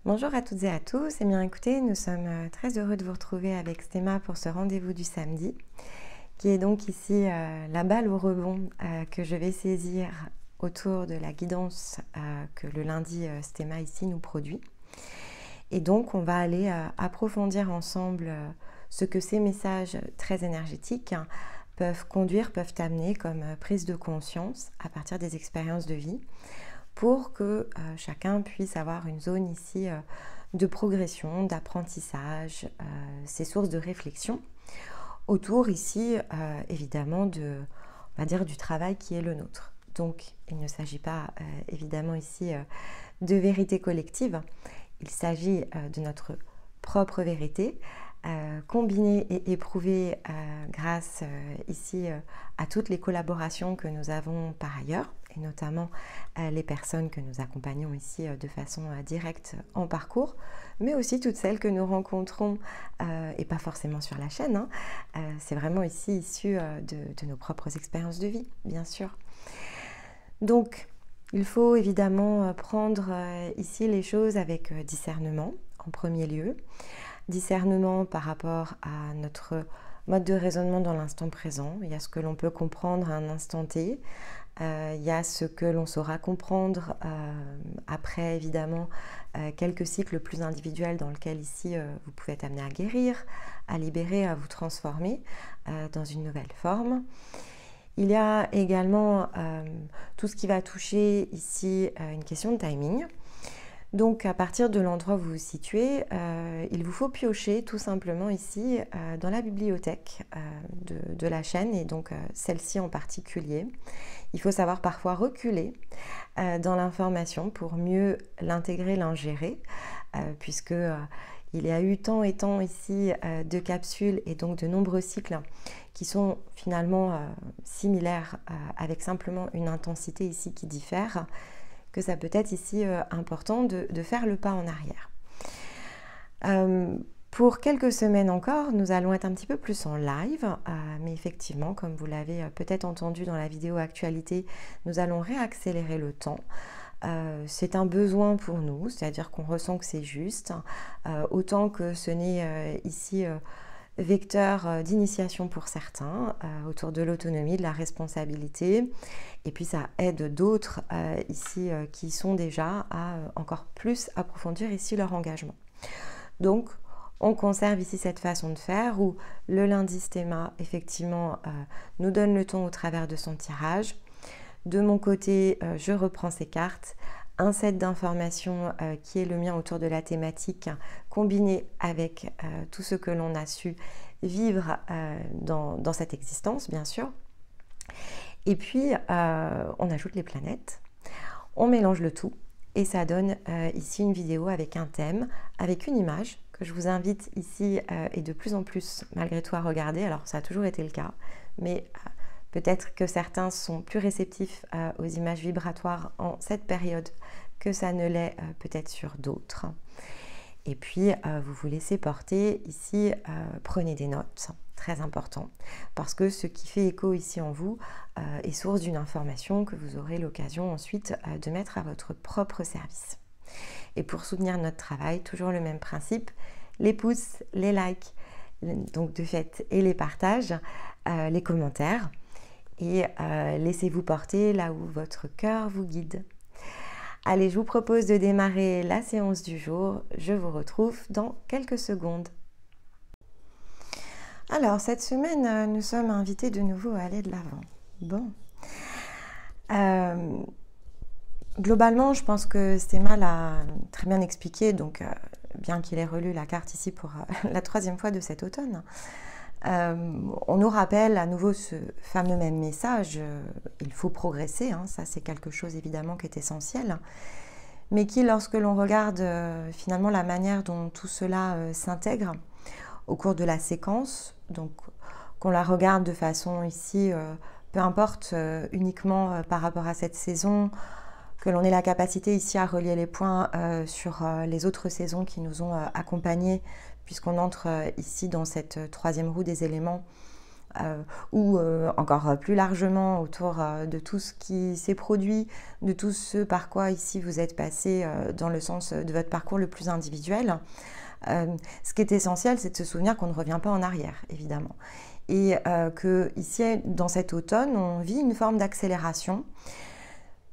Bonjour à toutes et à tous. Eh bien écoutez, nous sommes très heureux de vous retrouver avec Stéma pour ce rendez-vous du samedi, qui est donc ici la balle au rebond que je vais saisir autour de la guidance que le lundi Stéma ici nous produit. Et donc on va aller approfondir ensemble ce que ces messages très énergétiques peuvent conduire, peuvent amener comme prise de conscience à partir des expériences de vie, pour que chacun puisse avoir une zone ici de progression, d'apprentissage, ces sources de réflexion autour ici évidemment on va dire, du travail qui est le nôtre. Donc il ne s'agit pas évidemment ici de vérité collective, il s'agit de notre propre vérité, combinée et éprouvée grâce ici à toutes les collaborations que nous avons par ailleurs, et notamment les personnes que nous accompagnons ici de façon directe en parcours, mais aussi toutes celles que nous rencontrons, et pas forcément sur la chaîne, c'est vraiment ici issu de nos propres expériences de vie, bien sûr. Donc, il faut évidemment prendre ici les choses avec discernement en premier lieu. Discernement par rapport à notre mode de raisonnement dans l'instant présent. Il y a ce que l'on peut comprendre à un instant T. Il y a ce que l'on saura comprendre après évidemment quelques cycles plus individuels dans lesquels ici vous pouvez être amené à guérir, à libérer, à vous transformer dans une nouvelle forme. Il y a également tout ce qui va toucher ici une question de timing. Donc à partir de l'endroit où vous vous situez, il vous faut piocher tout simplement ici dans la bibliothèque de la chaîne, et donc celle-ci en particulier. Il faut savoir parfois reculer dans l'information pour mieux l'intégrer, l'ingérer, puisque il y a eu tant et tant ici de capsules et donc de nombreux cycles qui sont finalement similaires avec simplement une intensité ici qui diffère, que ça peut être ici important de faire le pas en arrière. Pour quelques semaines encore, nous allons être un petit peu plus en live, mais effectivement, comme vous l'avez peut-être entendu dans la vidéo actualité, nous allons réaccélérer le temps. C'est un besoin pour nous, c'est-à-dire qu'on ressent que c'est juste, autant que ce n'est ici vecteur d'initiation pour certains, autour de l'autonomie, de la responsabilité, et puis ça aide d'autres ici qui sont déjà à encore plus approfondir ici leur engagement. Donc on conserve ici cette façon de faire où le lundi Stéma effectivement nous donne le ton au travers de son tirage. De mon côté, je reprends ces cartes, un set d'informations qui est le mien autour de la thématique, combiné avec tout ce que l'on a su vivre dans cette existence, bien sûr. Et puis, on ajoute les planètes, on mélange le tout, et ça donne ici une vidéo avec un thème, avec une image, que je vous invite ici et de plus en plus malgré tout à regarder. Alors ça a toujours été le cas, mais peut-être que certains sont plus réceptifs aux images vibratoires en cette période que ça ne l'est peut-être sur d'autres. Et puis vous vous laissez porter ici, prenez des notes, très important, parce que ce qui fait écho ici en vous est source d'une information que vous aurez l'occasion ensuite de mettre à votre propre service. Et pour soutenir notre travail, toujours le même principe, les pouces, les likes, donc de fait, et les partages, les commentaires, et laissez-vous porter là où votre cœur vous guide. Allez, je vous propose de démarrer la séance du jour. Je vous retrouve dans quelques secondes. Alors, cette semaine, nous sommes invités de nouveau à aller de l'avant. Bon. Globalement, je pense que Stéma l'a très bien expliqué, donc bien qu'il ait relu la carte ici pour la troisième fois de cet automne, on nous rappelle à nouveau ce fameux même message, il faut progresser, ça c'est quelque chose évidemment qui est essentiel, mais qui, lorsque l'on regarde finalement la manière dont tout cela s'intègre au cours de la séquence, donc qu'on la regarde de façon ici, peu importe uniquement par rapport à cette saison, que l'on ait la capacité ici à relier les points sur les autres saisons qui nous ont accompagnés, puisqu'on entre ici dans cette troisième roue des éléments ou encore plus largement autour de tout ce qui s'est produit, de tout ce par quoi ici vous êtes passé dans le sens de votre parcours le plus individuel. Ce qui est essentiel, c'est de se souvenir qu'on ne revient pas en arrière, évidemment. Et que ici, dans cet automne, on vit une forme d'accélération.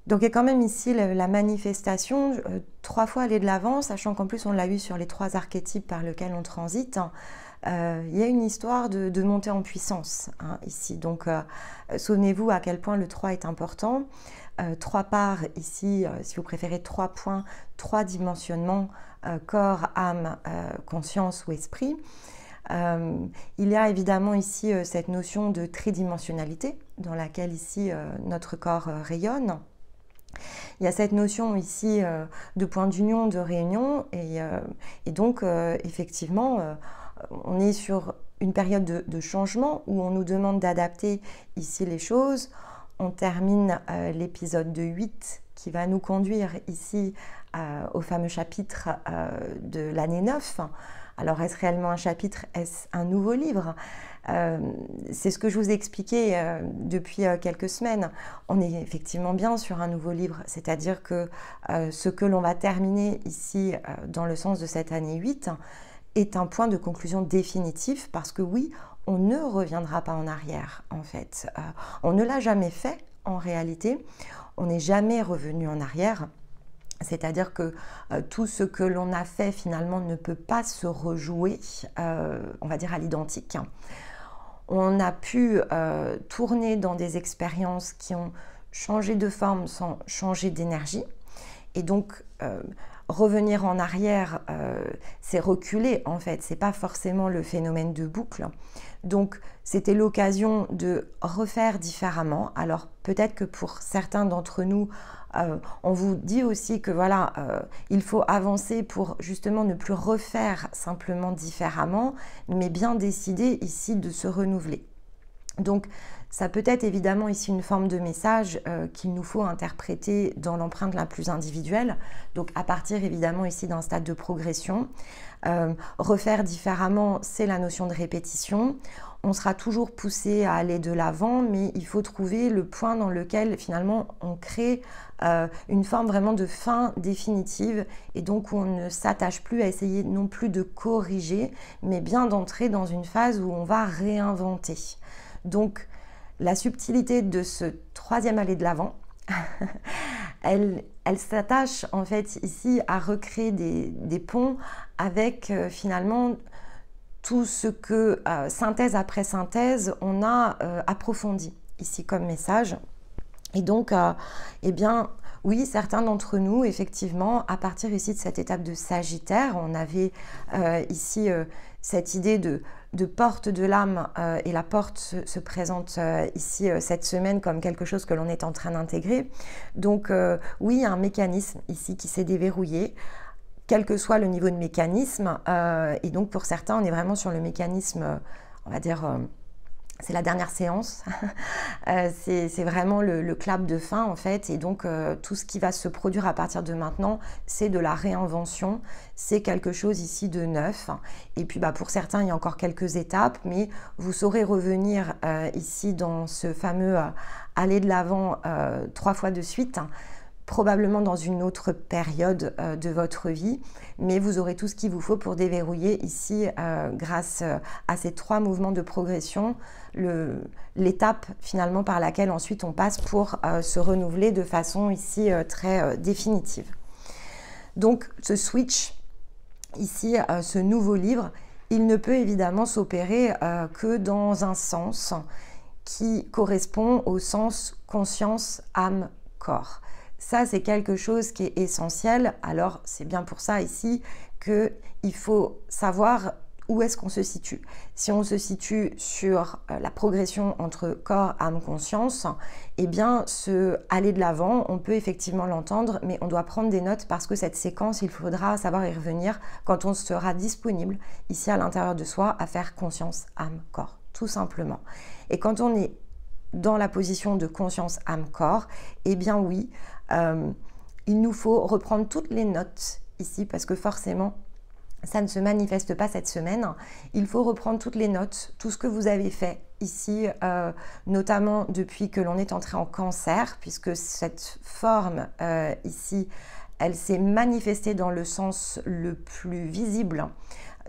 Donc il y a quand même ici la manifestation, 3 fois aller de l'avant, sachant qu'en plus on l'a vu sur les 3 archétypes par lesquels on transite. Il y a une histoire de montée en puissance ici. Donc souvenez-vous à quel point le 3 est important. 3 parts ici, si vous préférez 3 points, 3 dimensionnements, corps, âme, conscience ou esprit. Il y a évidemment ici cette notion de tridimensionnalité dans laquelle ici notre corps rayonne. Il y a cette notion ici de point d'union, de réunion, et donc effectivement on est sur une période de changement où on nous demande d'adapter ici les choses. On termine l'épisode de 8 qui va nous conduire ici au fameux chapitre de l'année 9. Alors est-ce réellement un chapitre? Est-ce un nouveau livre? C'est ce que je vous ai expliqué depuis quelques semaines. On est effectivement bien sur un nouveau livre, c'est-à-dire que ce que l'on va terminer ici dans le sens de cette année 8 est un point de conclusion définitif parce que oui, on ne reviendra pas en arrière en fait. On ne l'a jamais fait en réalité, on n'est jamais revenu en arrière. C'est-à-dire que tout ce que l'on a fait finalement ne peut pas se rejouer, on va dire à l'identique. On a pu tourner dans des expériences qui ont changé de forme sans changer d'énergie. Et donc, revenir en arrière, c'est reculer en fait, c'est pas forcément le phénomène de boucle. Donc, c'était l'occasion de refaire différemment. Alors, peut-être que pour certains d'entre nous, on vous dit aussi que voilà, il faut avancer pour justement ne plus refaire simplement différemment, mais bien décider ici de se renouveler. Donc, ça peut être évidemment ici une forme de message qu'il nous faut interpréter dans l'empreinte la plus individuelle. Donc, à partir évidemment ici d'un stade de progression. Refaire différemment, c'est la notion de répétition. On sera toujours poussé à aller de l'avant, mais il faut trouver le point dans lequel finalement on crée une forme vraiment de fin définitive et donc où on ne s'attache plus à essayer non plus de corriger, mais bien d'entrer dans une phase où on va réinventer. Donc la subtilité de ce 3e aller de l'avant, elle s'attache en fait ici à recréer des ponts avec finalement tout ce que, synthèse après synthèse, on a approfondi ici comme message. Et donc, eh bien, oui, certains d'entre nous, effectivement, à partir ici de cette étape de Sagittaire, on avait ici cette idée de porte de l'âme et la porte se présente ici cette semaine comme quelque chose que l'on est en train d'intégrer. Donc, oui, il y a un mécanisme ici qui s'est déverrouillé, quel que soit le niveau de mécanisme. Et donc, pour certains, on est vraiment sur le mécanisme, on va dire... c'est la dernière séance, c'est vraiment le clap de fin en fait, et donc tout ce qui va se produire à partir de maintenant, c'est de la réinvention, c'est quelque chose ici de neuf, et puis pour certains il y a encore quelques étapes, mais vous saurez revenir ici dans ce fameux aller de l'avant 3 fois de suite, probablement dans une autre période de votre vie, mais vous aurez tout ce qu'il vous faut pour déverrouiller ici grâce à ces 3 mouvements de progression, l'étape finalement par laquelle ensuite on passe pour se renouveler de façon ici très définitive. Donc ce switch ici, ce nouveau livre, il ne peut évidemment s'opérer que dans un sens qui correspond au sens conscience, âme, corps. Ça, c'est quelque chose qui est essentiel. Alors, c'est bien pour ça ici qu'il faut savoir où est-ce qu'on se situe. Si on se situe sur la progression entre corps, âme, conscience, eh bien, ce aller de l'avant, on peut effectivement l'entendre, mais on doit prendre des notes parce que cette séquence, il faudra savoir y revenir quand on sera disponible ici à l'intérieur de soi à faire conscience, âme, corps, tout simplement. Et quand on est dans la position de conscience, âme, corps, eh bien oui, il nous faut reprendre toutes les notes ici parce que forcément ça ne se manifeste pas cette semaine. Il faut reprendre toutes les notes, tout ce que vous avez fait ici, notamment depuis que l'on est entré en Cancer, puisque cette forme ici, elle s'est manifestée dans le sens le plus visible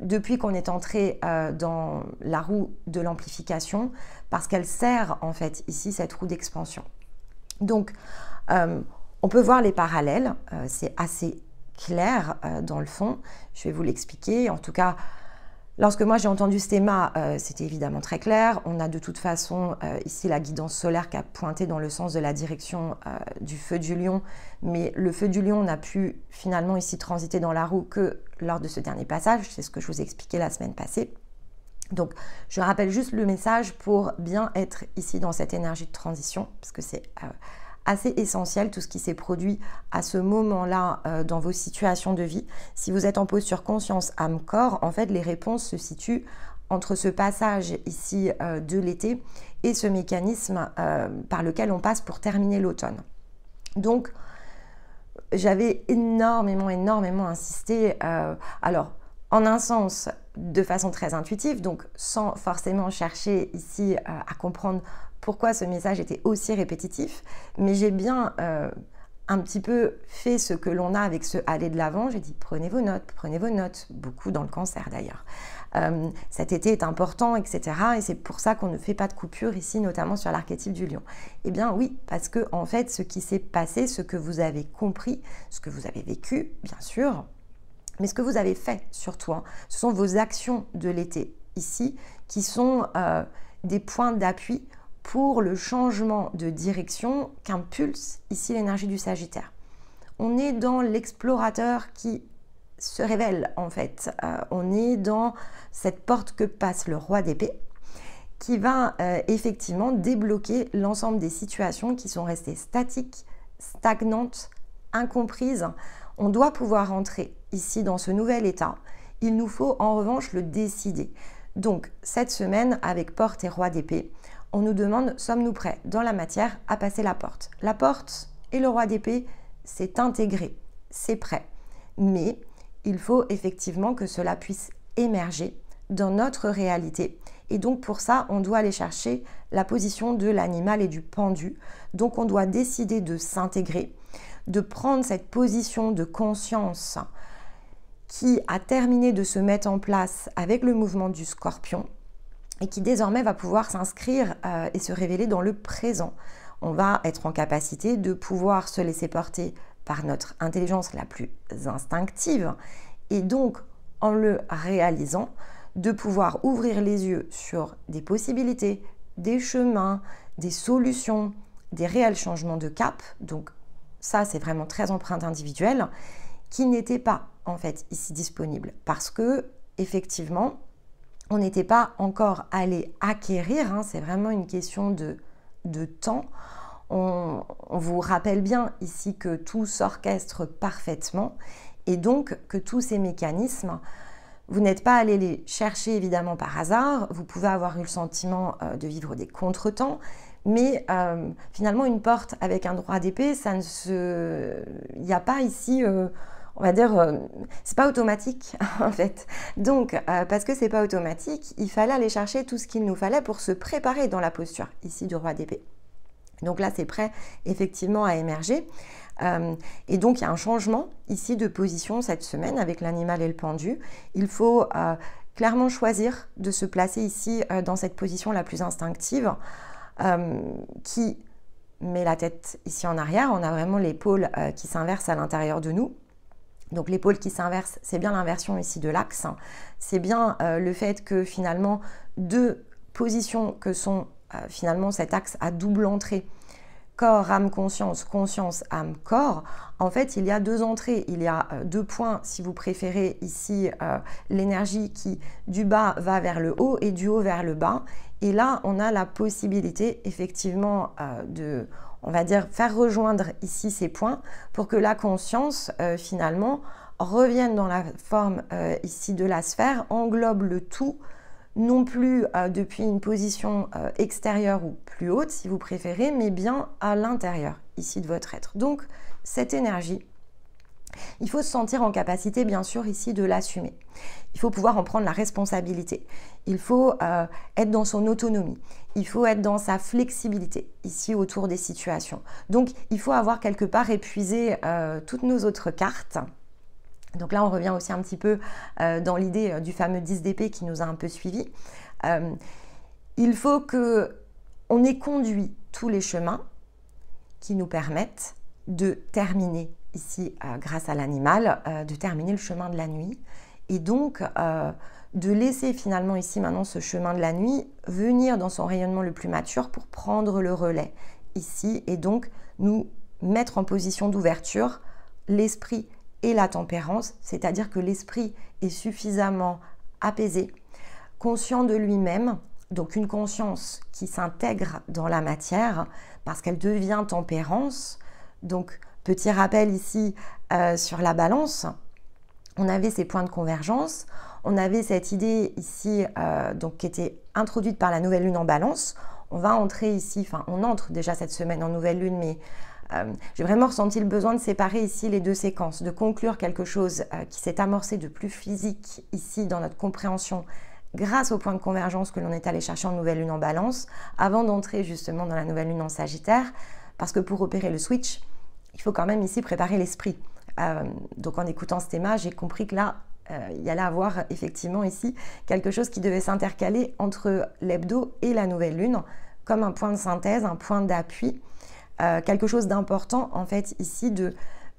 depuis qu'on est entré dans la roue de l'amplification, parce qu'elle sert en fait ici cette roue d'expansion. Donc, on peut voir les parallèles, c'est assez clair dans le fond, je vais vous l'expliquer. En tout cas, lorsque moi j'ai entendu ce thème, c'était évidemment très clair. On a de toute façon ici la guidance solaire qui a pointé dans le sens de la direction du feu du lion, mais le feu du lion n'a pu finalement ici transiter dans la roue que lors de ce dernier passage, c'est ce que je vous ai expliqué la semaine passée. Donc je rappelle juste le message pour bien être ici dans cette énergie de transition, parce que c'est assez essentiel tout ce qui s'est produit à ce moment-là dans vos situations de vie. Si vous êtes en posture conscience âme-corps, en fait les réponses se situent entre ce passage ici de l'été et ce mécanisme par lequel on passe pour terminer l'automne. Donc j'avais énormément insisté, alors en un sens de façon très intuitive, donc sans forcément chercher ici à comprendre pourquoi ce message était aussi répétitif, mais j'ai bien un petit peu fait ce que l'on a avec ce aller de l'avant. J'ai dit prenez vos notes, beaucoup dans le Cancer d'ailleurs. Cet été est important, etc. Et c'est pour ça qu'on ne fait pas de coupure ici, notamment sur l'archétype du lion. Eh bien oui, parce que en fait, ce qui s'est passé, ce que vous avez compris, ce que vous avez vécu, bien sûr, mais ce que vous avez fait surtout, hein, ce sont vos actions de l'été ici qui sont des points d'appui pour le changement de direction qu'impulse ici l'énergie du Sagittaire. On est dans l'explorateur qui se révèle en fait. On est dans cette porte que passe le roi d'épée qui va effectivement débloquer l'ensemble des situations qui sont restées statiques, stagnantes, incomprises. On doit pouvoir entrer ici dans ce nouvel état. Il nous faut en revanche le décider. Donc cette semaine avec porte et roi d'épée, on nous demande, sommes-nous prêts dans la matière à passer la porte? La porte et le roi d'épée, c'est intégré, c'est prêt. Mais il faut effectivement que cela puisse émerger dans notre réalité. Et donc pour ça, on doit aller chercher la position de l'animal et du pendu. Donc on doit décider de s'intégrer, de prendre cette position de conscience qui a terminé de se mettre en place avec le mouvement du scorpion, et qui désormais va pouvoir s'inscrire et se révéler dans le présent. On va être en capacité de pouvoir se laisser porter par notre intelligence la plus instinctive et donc en le réalisant, de pouvoir ouvrir les yeux sur des possibilités, des chemins, des solutions, des réels changements de cap. Donc ça, c'est vraiment très empreinte individuelle qui n'était pas en fait ici disponible parce que effectivement, on n'était pas encore allé acquérir, hein, c'est vraiment une question de temps. On vous rappelle bien ici que tout s'orchestre parfaitement et donc que tous ces mécanismes, vous n'êtes pas allé les chercher évidemment par hasard, vous pouvez avoir eu le sentiment de vivre des contretemps, mais finalement une porte avec un droit d'épée, il n'y a pas ici... on va dire, c'est pas automatique en fait. Donc, parce que c'est pas automatique, il fallait aller chercher tout ce qu'il nous fallait pour se préparer dans la posture ici du roi d'épée. Donc là, c'est prêt effectivement à émerger. Et donc, il y a un changement ici de position cette semaine avec l'animal et le pendu. Il faut clairement choisir de se placer ici dans cette position la plus instinctive qui met la tête ici en arrière. On a vraiment l'épaule qui s'inverse à l'intérieur de nous. Donc l'épaule qui s'inverse, c'est bien l'inversion ici de l'axe. C'est bien le fait que finalement, deux positions que sont finalement cet axe à double entrée, corps, âme, conscience, conscience, âme, corps, en fait, il y a deux entrées. Il y a deux points, si vous préférez, ici, l'énergie qui du bas va vers le haut et du haut vers le bas. Et là, on a la possibilité effectivement de... on va dire, faire rejoindre ici ces points pour que la conscience, finalement, revienne dans la forme ici de la sphère, englobe le tout, non plus depuis une position extérieure ou plus haute, si vous préférez, mais bien à l'intérieur, ici, de votre être. Donc, cette énergie, Il faut se sentir en capacité, bien sûr, ici de l'assumer. Il faut pouvoir en prendre la responsabilité. Il faut être dans son autonomie. Il faut être dans sa flexibilité, ici, autour des situations. Donc, il faut avoir quelque part épuisé toutes nos autres cartes. Donc là, on revient aussi un petit peu dans l'idée du fameux 10 d'épée qui nous a un peu suivis. Il faut qu'on ait conduit tous les chemins qui nous permettent de terminer ici, grâce à l'animal, de terminer le chemin de la nuit. Et donc, de laisser finalement ici maintenant ce chemin de la nuit venir dans son rayonnement le plus mature pour prendre le relais ici et donc nous mettre en position d'ouverture l'esprit et la tempérance, c'est-à-dire que l'esprit est suffisamment apaisé, conscient de lui-même, donc une conscience qui s'intègre dans la matière parce qu'elle devient tempérance. Donc, petit rappel ici sur la balance, on avait ces points de convergence, on avait cette idée ici donc, qui était introduite par la nouvelle lune en balance. On va entrer ici, enfin on entre déjà cette semaine en nouvelle lune, mais j'ai vraiment ressenti le besoin de séparer ici les deux séquences, de conclure quelque chose qui s'est amorcé de plus physique ici dans notre compréhension grâce au point de convergence que l'on est allé chercher en nouvelle lune en balance, avant d'entrer justement dans la nouvelle lune en sagittaire, parce que pour opérer le switch, il faut quand même ici préparer l'esprit. Donc en écoutant ce thème, j'ai compris que là, il y allait avoir effectivement ici quelque chose qui devait s'intercaler entre l'hebdo et la nouvelle lune, comme un point de synthèse, un point d'appui, quelque chose d'important en fait ici de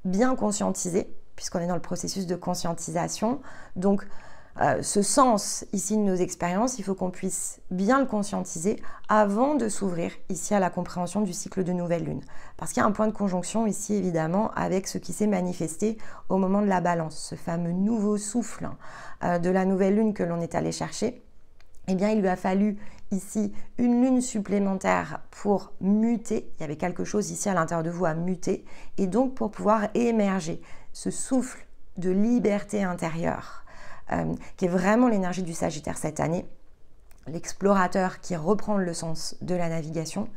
bien conscientiser, puisqu'on est dans le processus de conscientisation. Donc ce sens ici de nos expériences, il faut qu'on puisse bien le conscientiser avant de s'ouvrir ici à la compréhension du cycle de nouvelle lune. Parce qu'il y a un point de conjonction ici évidemment avec ce qui s'est manifesté au moment de la balance, ce fameux nouveau souffle de la nouvelle lune que l'on est allé chercher. Eh bien, il lui a fallu ici une lune supplémentaire pour muter. Il y avait quelque chose ici à l'intérieur de vous à muter. Et donc, pour pouvoir émerger ce souffle de liberté intérieure, qui est vraiment l'énergie du Sagittaire cette année, l'explorateur qui reprend le sens de la navigation,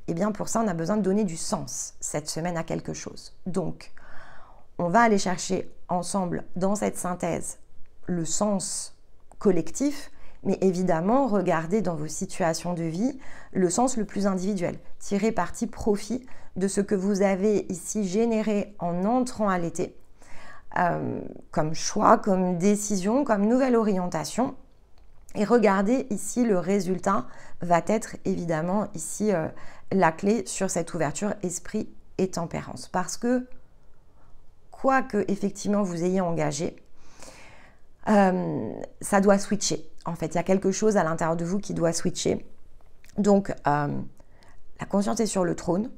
eh bien, pour ça, on a besoin de donner du sens cette semaine à quelque chose. Donc, on va aller chercher ensemble dans cette synthèse le sens collectif, mais évidemment, regardez dans vos situations de vie le sens le plus individuel. Tirez parti profit de ce que vous avez ici généré en entrant à l'été, comme choix, comme décision, comme nouvelle orientation. Et regardez ici, le résultat va être évidemment ici la clé sur cette ouverture esprit et tempérance. Parce que, quoi que effectivement vous ayez engagé, ça doit switcher. En fait, il y a quelque chose à l'intérieur de vous qui doit switcher. Donc, la conscience est sur le trône.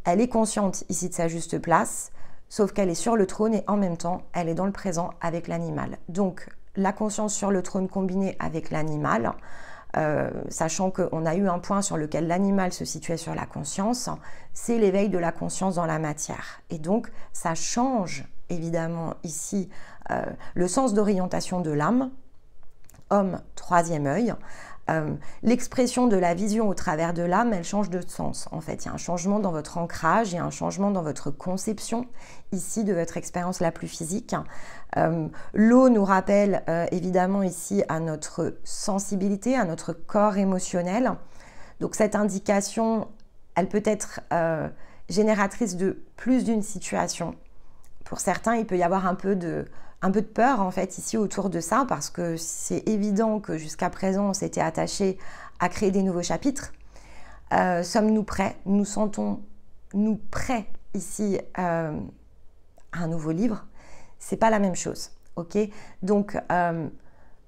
Elle est consciente ici de sa juste place, sauf qu'elle est sur le trône et en même temps, elle est dans le présent avec l'animal. Donc, la conscience sur le trône combinée avec l'animal, sachant qu'on a eu un point sur lequel l'animal se situait sur la conscience, c'est l'éveil de la conscience dans la matière. Et donc, ça change évidemment ici le sens d'orientation de l'âme, homme, troisième œil. L'expression de la vision au travers de l'âme, elle change de sens. En fait, il y a un changement dans votre ancrage, il y a un changement dans votre conception ici de votre expérience la plus physique. L'eau nous rappelle évidemment ici à notre sensibilité, à notre corps émotionnel. Donc cette indication, elle peut être génératrice de plus d'une situation. Pour certains, il peut y avoir un peu de peur en fait ici autour de ça, parce que c'est évident que jusqu'à présent on s'était attaché à créer des nouveaux chapitres. Sommes-nous prêts? Nous sentons-nous prêts ici à un nouveau livre? C'est pas la même chose, ok? Donc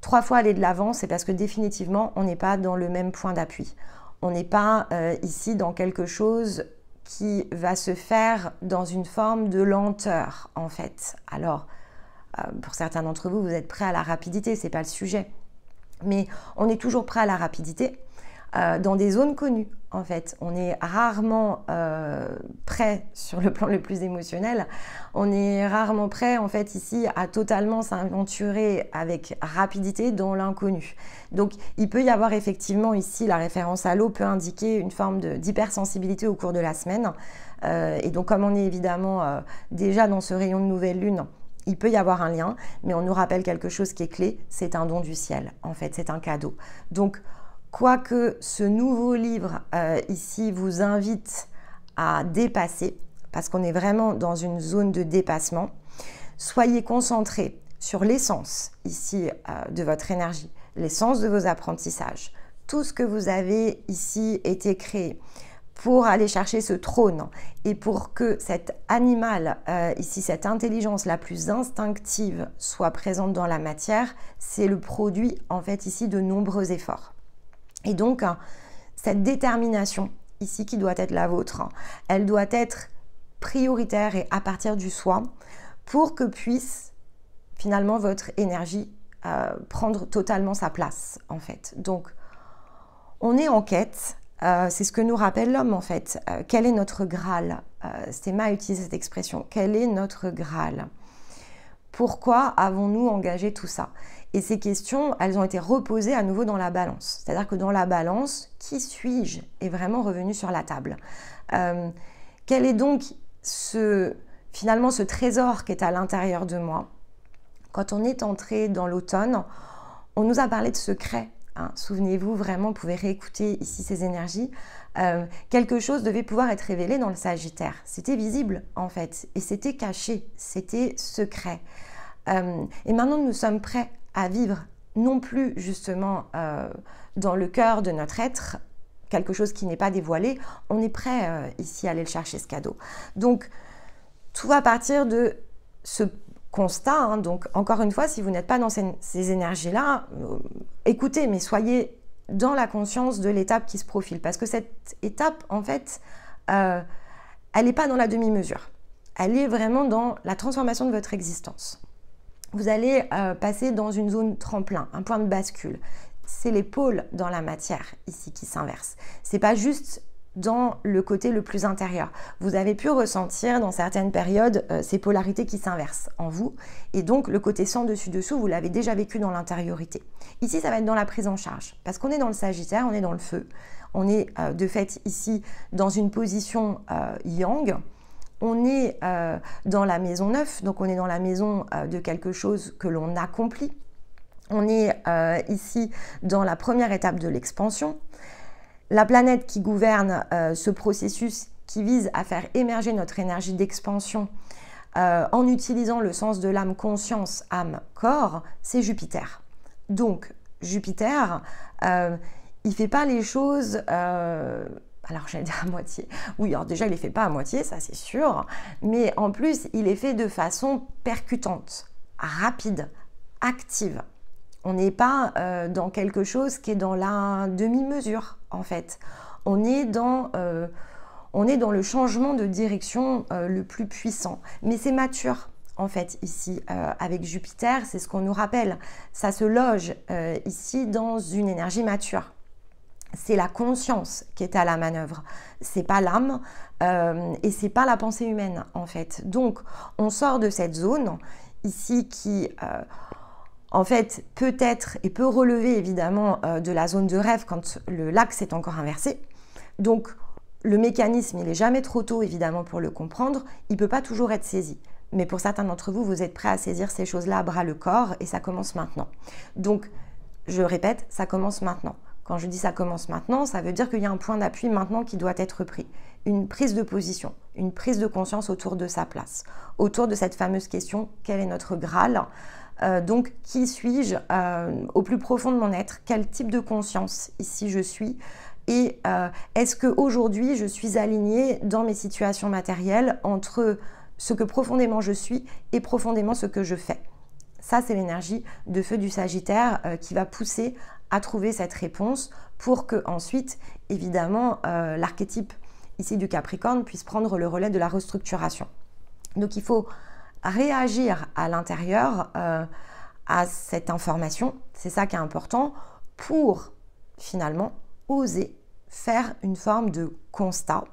3 fois aller de l'avant, c'est parce que définitivement on n'est pas dans le même point d'appui. On n'est pas ici dans quelque chose qui va se faire dans une forme de lenteur en fait. Alors pour certains d'entre vous, vous êtes prêts à la rapidité, c'est pas le sujet. Mais on est toujours prêt à la rapidité dans des zones connues, en fait. On est rarement prêt sur le plan le plus émotionnel. On est rarement prêt, en fait, ici, à totalement s'aventurer avec rapidité dans l'inconnu. Donc, il peut y avoir effectivement ici, la référence à l'eau peut indiquer une forme d'hypersensibilité au cours de la semaine. Et donc comme on est évidemment déjà dans ce rayon de nouvelle lune, il peut y avoir un lien, mais on nous rappelle quelque chose qui est clé, c'est un don du ciel, en fait, c'est un cadeau. Donc, quoique ce nouveau livre ici vous invite à dépasser, parce qu'on est vraiment dans une zone de dépassement, soyez concentrés sur l'essence ici de votre énergie, l'essence de vos apprentissages, tout ce que vous avez ici été créé pour aller chercher ce trône et pour que cet animal, ici, cette intelligence la plus instinctive soit présente dans la matière, c'est le produit, en fait, ici, de nombreux efforts. Et donc, cette détermination, ici, qui doit être la vôtre, elle doit être prioritaire et à partir du soi pour que puisse, finalement, votre énergie prendre totalement sa place, en fait. Donc, on est en quête. C'est ce que nous rappelle l'homme en fait. Quel est notre Graal? Stéma utilise cette expression. Quel est notre Graal? Pourquoi avons-nous engagé tout ça? Et ces questions, elles ont été reposées à nouveau dans la balance. C'est-à-dire que dans la balance, qui suis-je est vraiment revenu sur la table. Quel est donc finalement ce trésor qui est à l'intérieur de moi? Quand on est entré dans l'automne, on nous a parlé de secrets. Souvenez-vous, vraiment, vous pouvez réécouter ici ces énergies. Quelque chose devait pouvoir être révélé dans le Sagittaire. C'était visible, en fait, et c'était caché, c'était secret. Et maintenant, nous sommes prêts à vivre, non plus justement dans le cœur de notre être, quelque chose qui n'est pas dévoilé. On est prêt ici à aller le chercher, ce cadeau. Donc, tout va partir de ce constat, donc encore une fois, si vous n'êtes pas dans ces énergies-là, écoutez, mais soyez dans la conscience de l'étape qui se profile, parce que cette étape, en fait, elle n'est pas dans la demi-mesure, elle est vraiment dans la transformation de votre existence. Vous allez passer dans une zone tremplin, un point de bascule. C'est les pôles dans la matière ici qui s'inversent. C'est pas juste dans le côté le plus intérieur. Vous avez pu ressentir dans certaines périodes ces polarités qui s'inversent en vous, et donc le côté sans dessus-dessous, vous l'avez déjà vécu dans l'intériorité. Ici, ça va être dans la prise en charge, parce qu'on est dans le Sagittaire, on est dans le feu, on est de fait ici dans une position yang, on est dans la maison 9, donc on est dans la maison de quelque chose que l'on accomplit, on est ici dans la première étape de l'expansion. La planète qui gouverne ce processus qui vise à faire émerger notre énergie d'expansion en utilisant le sens de l'âme conscience, âme, corps, c'est Jupiter. Donc Jupiter, il ne fait pas les choses, alors j'allais dire à moitié, oui, alors déjà il ne les fait pas à moitié, ça c'est sûr, mais en plus il les fait de façon percutante, rapide, active. On n'est pas dans quelque chose qui est dans la demi-mesure, en fait. On est dans le changement de direction le plus puissant. Mais c'est mature, en fait, ici, avec Jupiter. C'est ce qu'on nous rappelle. Ça se loge ici dans une énergie mature. C'est la conscience qui est à la manœuvre. C'est pas l'âme et c'est pas la pensée humaine, en fait. Donc, on sort de cette zone ici qui... en fait, peut-être et peut relever évidemment de la zone de rêve quand l'axe est encore inversé. Donc, le mécanisme, il n'est jamais trop tôt évidemment pour le comprendre. Il ne peut pas toujours être saisi. Mais pour certains d'entre vous, vous êtes prêts à saisir ces choses-là à bras le corps et ça commence maintenant. Donc, je répète, ça commence maintenant. Quand je dis ça commence maintenant, ça veut dire qu'il y a un point d'appui maintenant qui doit être pris. Une prise de position, une prise de conscience autour de sa place. Autour de cette fameuse question, quel est notre Graal ? Donc, qui suis-je au plus profond de mon être? Quel type de conscience ici je suis? Et est-ce qu'aujourd'hui, je suis alignée dans mes situations matérielles entre ce que profondément je suis et profondément ce que je fais? Ça, c'est l'énergie de feu du Sagittaire qui va pousser à trouver cette réponse pour que ensuite, évidemment, l'archétype ici du Capricorne puisse prendre le relais de la restructuration. Donc, il faut réagir à l'intérieur à cette information, c'est ça qui est important, pour finalement oser faire une forme de constat.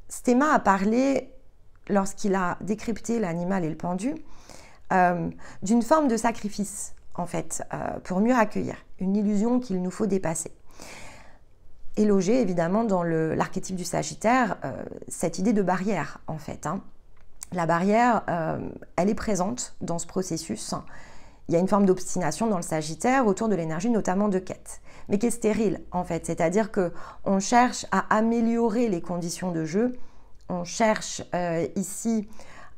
Stéma a parlé, lorsqu'il a décrypté l'animal et le pendu, d'une forme de sacrifice, en fait, pour mieux accueillir, une illusion qu'il nous faut dépasser. est logée évidemment dans l'archétype du Sagittaire, cette idée de barrière en fait. La barrière, elle est présente dans ce processus. Il y a une forme d'obstination dans le Sagittaire autour de l'énergie notamment de quête, mais qui est stérile en fait, c'est-à-dire qu'on cherche à améliorer les conditions de jeu, on cherche ici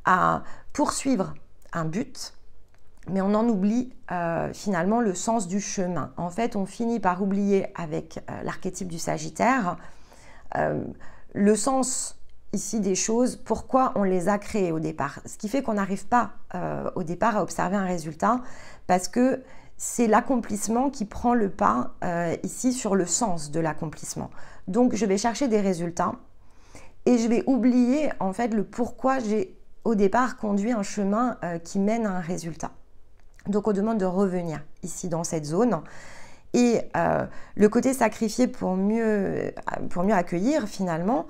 à poursuivre un but, mais on en oublie finalement le sens du chemin. En fait, on finit par oublier avec l'archétype du Sagittaire le sens ici des choses, pourquoi on les a créées au départ. Ce qui fait qu'on n'arrive pas au départ à observer un résultat parce que c'est l'accomplissement qui prend le pas ici sur le sens de l'accomplissement. Donc je vais chercher des résultats et je vais oublier en fait le pourquoi j'ai au départ conduit un chemin qui mène à un résultat. Donc on demande de revenir ici dans cette zone. Et le côté sacrifié pour mieux accueillir finalement,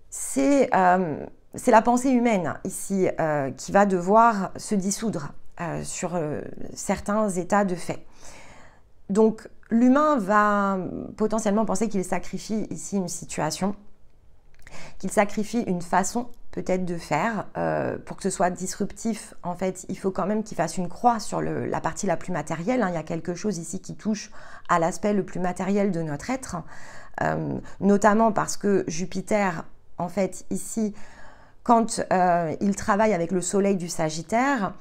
c'est la pensée humaine ici qui va devoir se dissoudre sur certains états de fait. Donc l'humain va potentiellement penser qu'il sacrifie ici une situation, qu'il sacrifie une façon peut-être de faire. Pour que ce soit disruptif, en fait, il faut quand même qu'il fasse une croix sur la partie la plus matérielle. Il y a quelque chose ici qui touche à l'aspect le plus matériel de notre être, notamment parce que Jupiter, en fait, ici, quand il travaille avec le soleil du Sagittaire,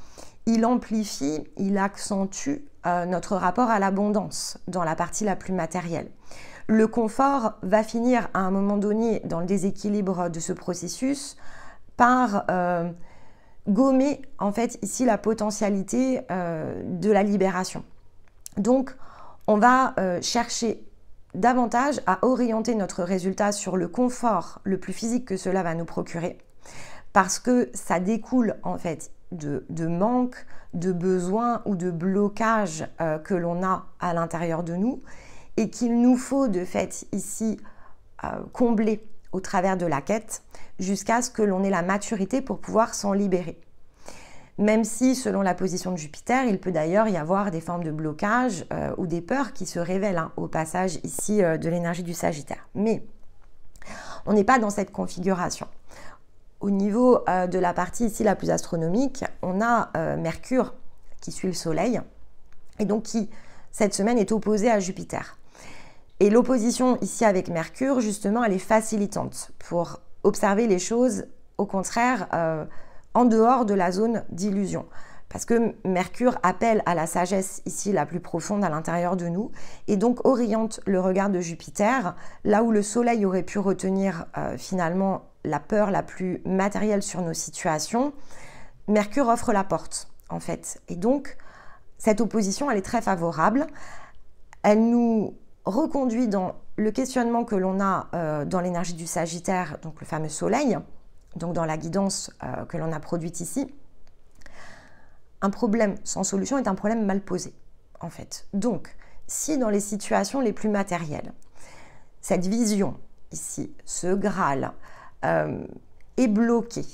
il amplifie, il accentue notre rapport à l'abondance dans la partie la plus matérielle. Le confort va finir à un moment donné dans le déséquilibre de ce processus par gommer en fait ici la potentialité de la libération. Donc on va chercher davantage à orienter notre résultat sur le confort le plus physique que cela va nous procurer, parce que ça découle en fait de manque, de besoins ou de blocages que l'on a à l'intérieur de nous et qu'il nous faut de fait ici combler au travers de la quête jusqu'à ce que l'on ait la maturité pour pouvoir s'en libérer. Même si, selon la position de Jupiter, il peut d'ailleurs y avoir des formes de blocage ou des peurs qui se révèlent au passage ici de l'énergie du Sagittaire. Mais on n'est pas dans cette configuration. Au niveau de la partie ici la plus astronomique, on a Mercure qui suit le Soleil et donc qui, cette semaine, est opposé à Jupiter. Et l'opposition ici avec Mercure, justement, elle est facilitante pour observer les choses, au contraire, en dehors de la zone d'illusion. Parce que Mercure appelle à la sagesse ici la plus profonde à l'intérieur de nous et donc oriente le regard de Jupiter, là où le Soleil aurait pu retenir finalement la peur la plus matérielle sur nos situations. Mercure offre la porte, en fait. Et donc, cette opposition, elle est très favorable. Elle nous reconduit dans le questionnement que l'on a dans l'énergie du Sagittaire, donc le fameux Soleil, donc dans la guidance que l'on a produite ici. Un problème sans solution est un problème mal posé, en fait. Donc, si dans les situations les plus matérielles, cette vision ici, ce Graal, est bloquée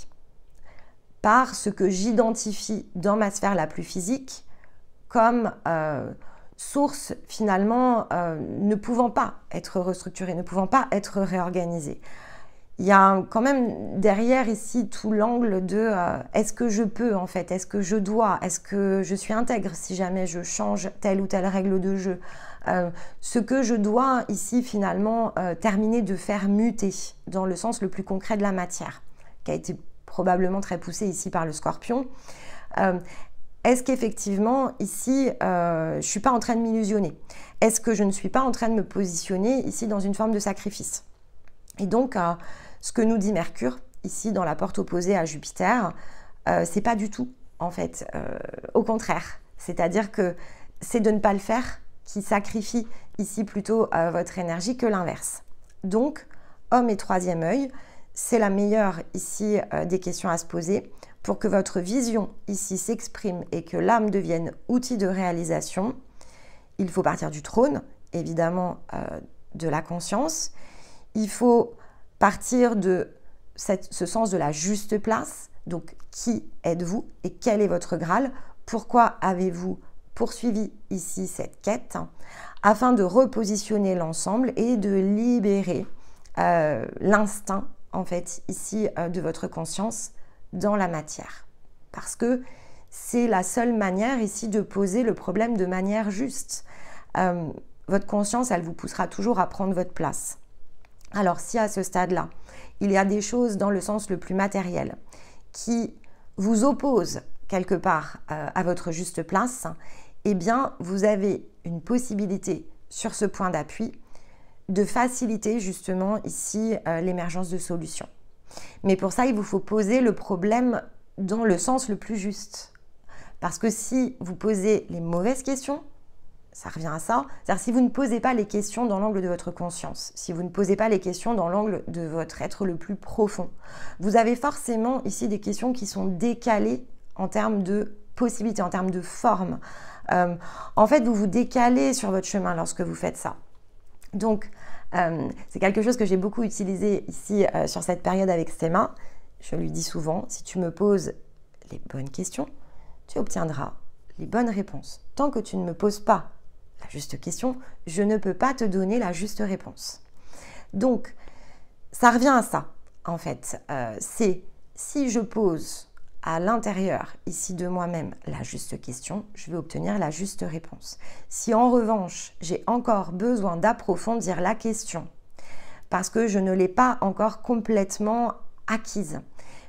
par ce que j'identifie dans ma sphère la plus physique comme source finalement ne pouvant pas être restructurée, ne pouvant pas être réorganisée. Il y a quand même derrière ici tout l'angle de est-ce que je peux en fait, est-ce que je dois, est-ce que je suis intègre si jamais je change telle ou telle règle de jeu. Ce que je dois ici finalement terminer de faire muter dans le sens le plus concret de la matière, qui a été probablement très poussé ici par le Scorpion. Est-ce qu'effectivement ici je ne suis pas en train de m'illusionner? Est-ce que je ne suis pas en train de me positionner ici dans une forme de sacrifice? Et donc ce que nous dit Mercure ici dans la porte opposée à Jupiter, c'est pas du tout en fait, au contraire, c'est-à-dire que c'est de ne pas le faire qui sacrifie ici plutôt votre énergie que l'inverse. Donc, homme et troisième œil, c'est la meilleure ici des questions à se poser pour que votre vision ici s'exprime et que l'âme devienne outil de réalisation. Il faut partir du trône, évidemment de la conscience. Il faut partir de ce sens de la juste place. Donc, qui êtes-vous et quel est votre Graal? Pourquoi avez-vous poursuivi ici cette quête? afin de repositionner l'ensemble et de libérer l'instinct, en fait, ici, de votre conscience dans la matière. Parce que c'est la seule manière ici de poser le problème de manière juste. Votre conscience, elle vous poussera toujours à prendre votre place. Alors si à ce stade-là, il y a des choses dans le sens le plus matériel qui vous opposent quelque part à votre juste place, eh bien vous avez une possibilité sur ce point d'appui de faciliter justement ici l'émergence de solutions. Mais pour ça, il vous faut poser le problème dans le sens le plus juste. Parce que si vous posez les mauvaises questions, ça revient à ça, c'est-à-dire si vous ne posez pas les questions dans l'angle de votre conscience, si vous ne posez pas les questions dans l'angle de votre être le plus profond, vous avez forcément ici des questions qui sont décalées en termes de possibilités, en termes de forme. En fait, vous vous décalez sur votre chemin lorsque vous faites ça. Donc, c'est quelque chose que j'ai beaucoup utilisé ici sur cette période avec Stéma. Je lui dis souvent, si tu me poses les bonnes questions, tu obtiendras les bonnes réponses. Tant que tu ne me poses pas la juste question, je ne peux pas te donner la juste réponse. Donc, ça revient à ça, en fait. C'est si je pose à l'intérieur, ici de moi-même, la juste question, je vais obtenir la juste réponse. Si en revanche, j'ai encore besoin d'approfondir la question, parce que je ne l'ai pas encore complètement acquise,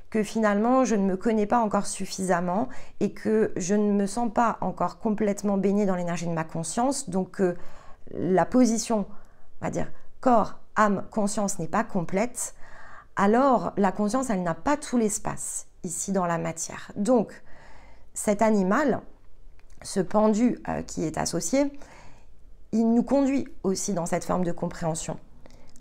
que finalement je ne me connais pas encore suffisamment et que je ne me sens pas encore complètement baignée dans l'énergie de ma conscience, donc la position, on va dire, corps, âme, conscience n'est pas complète, alors la conscience, elle n'a pas tout l'espace ici dans la matière. Donc, cet animal, ce pendu qui est associé, il nous conduit aussi dans cette forme de compréhension.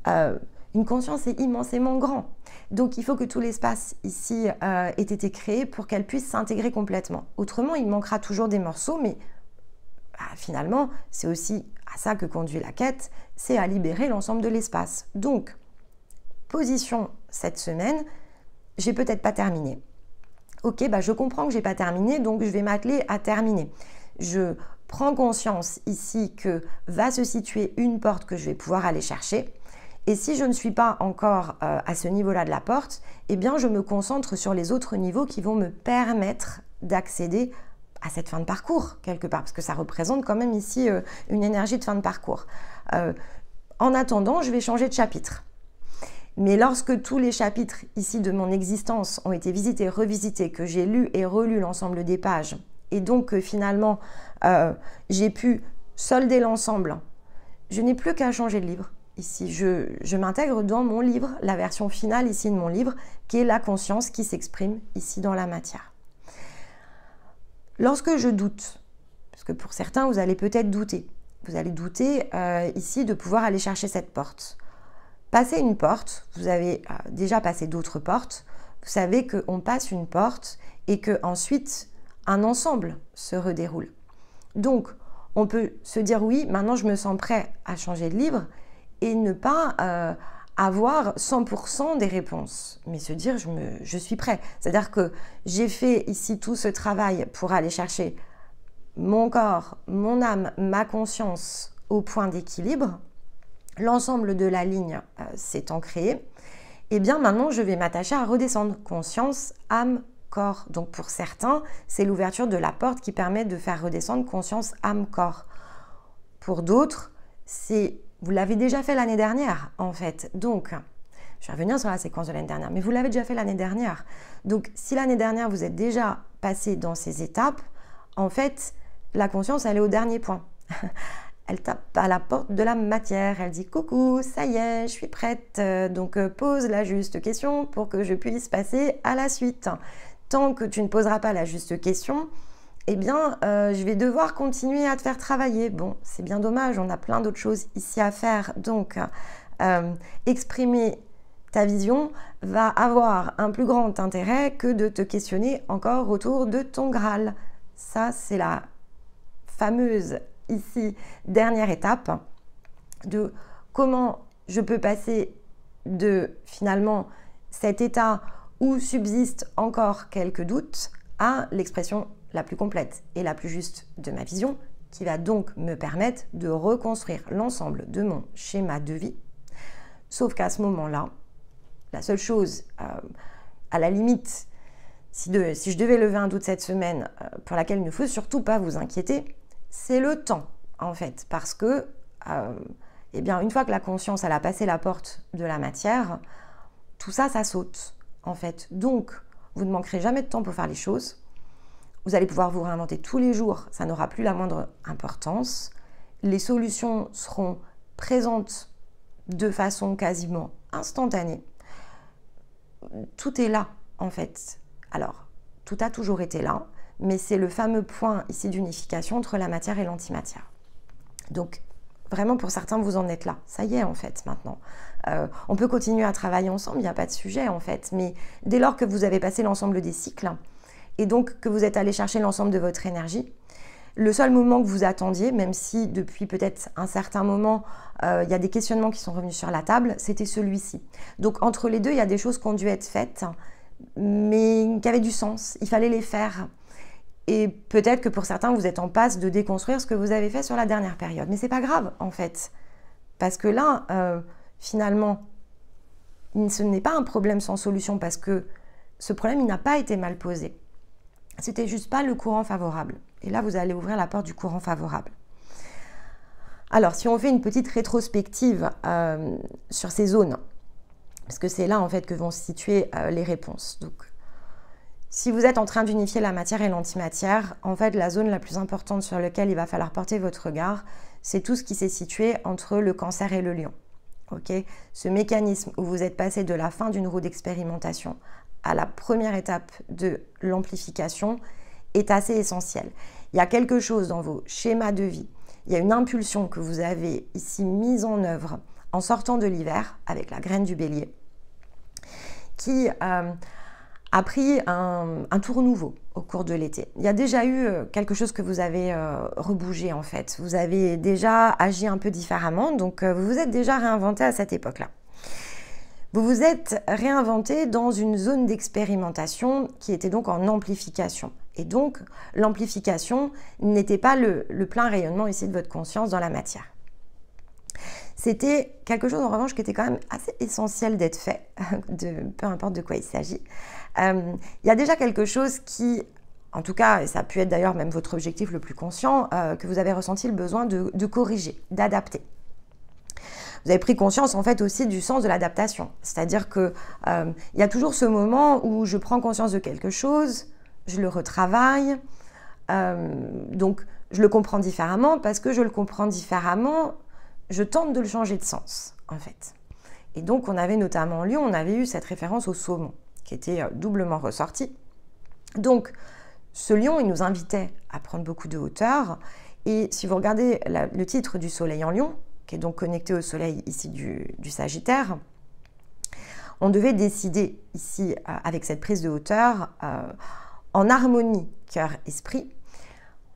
Une conscience est immensément grand. Donc, il faut que tout l'espace ici ait été créé pour qu'elle puisse s'intégrer complètement. Autrement, il manquera toujours des morceaux, mais finalement, c'est aussi à ça que conduit la quête, c'est à libérer l'ensemble de l'espace. Donc, position cette semaine, j'ai peut-être pas terminé. Ok, je comprends que j'ai pas terminé, donc je vais m'atteler à terminer. Je prends conscience ici que va se situer une porte que je vais pouvoir aller chercher. Et si je ne suis pas encore à ce niveau-là de la porte, eh bien je me concentre sur les autres niveaux qui vont me permettre d'accéder à cette fin de parcours quelque part, parce que ça représente quand même ici une énergie de fin de parcours. En attendant, je vais changer de chapitre. Mais lorsque tous les chapitres ici de mon existence ont été visités, revisités, que j'ai lu et relu l'ensemble des pages, et donc que finalement j'ai pu solder l'ensemble, je n'ai plus qu'à changer de livre. Ici, je m'intègre dans mon livre, la version finale ici de mon livre, qui est la conscience qui s'exprime ici dans la matière. Lorsque je doute, parce que pour certains, vous allez peut-être douter, vous allez douter ici de pouvoir aller chercher cette porte. Passez une porte, vous avez déjà passé d'autres portes, vous savez qu'on passe une porte et qu'ensuite un ensemble se redéroule. Donc, on peut se dire oui, maintenant je me sens prêt à changer de livre et ne pas avoir 100% des réponses, mais se dire je suis prêt. C'est-à-dire que j'ai fait ici tout ce travail pour aller chercher mon corps, mon âme, ma conscience au point d'équilibre. L'ensemble de la ligne s'étant créé, et bien maintenant je vais m'attacher à redescendre. Conscience, âme, corps. Donc pour certains, c'est l'ouverture de la porte qui permet de faire redescendre conscience, âme, corps. Pour d'autres, c'est vous l'avez déjà fait l'année dernière en fait. Donc, je vais revenir sur la séquence de l'année dernière, mais vous l'avez déjà fait l'année dernière. Donc si l'année dernière vous êtes déjà passé dans ces étapes, en fait, la conscience elle est au dernier point. Elle tape à la porte de la matière, elle dit « Coucou, ça y est, je suis prête, donc pose la juste question pour que je puisse passer à la suite. » Tant que tu ne poseras pas la juste question, eh bien, je vais devoir continuer à te faire travailler. Bon, c'est bien dommage, on a plein d'autres choses ici à faire. Donc, exprimer ta vision va avoir un plus grand intérêt que de te questionner encore autour de ton Graal. Ça, c'est la fameuse ici, dernière étape de comment je peux passer de finalement cet état où subsistent encore quelques doutes à l'expression la plus complète et la plus juste de ma vision qui va donc me permettre de reconstruire l'ensemble de mon schéma de vie. Sauf qu'à ce moment-là, la seule chose, à la limite, si je devais lever un doute cette semaine, pour laquelle il ne faut surtout pas vous inquiéter, c'est le temps, en fait. Parce que, eh bien, une fois que la conscience elle a passé la porte de la matière, tout ça, ça saute, en fait. Donc, vous ne manquerez jamais de temps pour faire les choses. Vous allez pouvoir vous réinventer tous les jours, ça n'aura plus la moindre importance. Les solutions seront présentes de façon quasiment instantanée. Tout est là, en fait. Alors, tout a toujours été là, mais c'est le fameux point ici d'unification entre la matière et l'antimatière. Donc, vraiment, pour certains, vous en êtes là. Ça y est, en fait, maintenant. On peut continuer à travailler ensemble, il n'y a pas de sujet, en fait. Mais dès lors que vous avez passé l'ensemble des cycles, et donc que vous êtes allé chercher l'ensemble de votre énergie, le seul moment que vous attendiez, même si depuis peut-être un certain moment, il y a des questionnements qui sont revenus sur la table, c'était celui-ci. Donc entre les deux, il y a des choses qui ont dû être faites, mais qui avaient du sens, il fallait les faire. Et peut-être que pour certains, vous êtes en passe de déconstruire ce que vous avez fait sur la dernière période. Mais c'est pas grave, en fait. Parce que là, finalement, ce n'est pas un problème sans solution, parce que ce problème, il n'a pas été mal posé. C'était juste pas le courant favorable. Et là, vous allez ouvrir la porte du courant favorable. Alors, si on fait une petite rétrospective sur ces zones, parce que c'est là, en fait, que vont se situer les réponses. Donc, si vous êtes en train d'unifier la matière et l'antimatière, en fait, la zone la plus importante sur laquelle il va falloir porter votre regard, c'est tout ce qui s'est situé entre le Cancer et le Lion. Okay, ce mécanisme où vous êtes passé de la fin d'une roue d'expérimentation à la première étape de l'amplification est assez essentiel. Il y a quelque chose dans vos schémas de vie, il y a une impulsion que vous avez ici mise en œuvre en sortant de l'hiver avec la graine du bélier qui a pris un tour nouveau au cours de l'été. Il y a déjà eu quelque chose que vous avez rebougé en fait. Vous avez déjà agi un peu différemment, donc vous vous êtes déjà réinventé à cette époque-là. Vous vous êtes réinventé dans une zone d'expérimentation qui était donc en amplification. Et donc, l'amplification n'était pas le plein rayonnement ici de votre conscience dans la matière. C'était quelque chose en revanche qui était quand même assez essentiel d'être fait, peu importe de quoi il s'agit. Il y a déjà quelque chose qui, en tout cas, et ça a pu être d'ailleurs même votre objectif le plus conscient, que vous avez ressenti le besoin de corriger, d'adapter. Vous avez pris conscience en fait aussi du sens de l'adaptation. C'est-à-dire qu'il y a toujours ce moment où je prends conscience de quelque chose, je le retravaille, donc je le comprends différemment. Parce que je le comprends différemment, je tente de le changer de sens en fait. Et donc on avait notamment en Lion, on avait eu cette référence au saumon qui était doublement ressortie. Donc ce lion, il nous invitait à prendre beaucoup de hauteur. Et si vous regardez le titre du soleil en Lion, qui est donc connecté au soleil ici du Sagittaire, on devait décider ici, avec cette prise de hauteur, en harmonie cœur-esprit,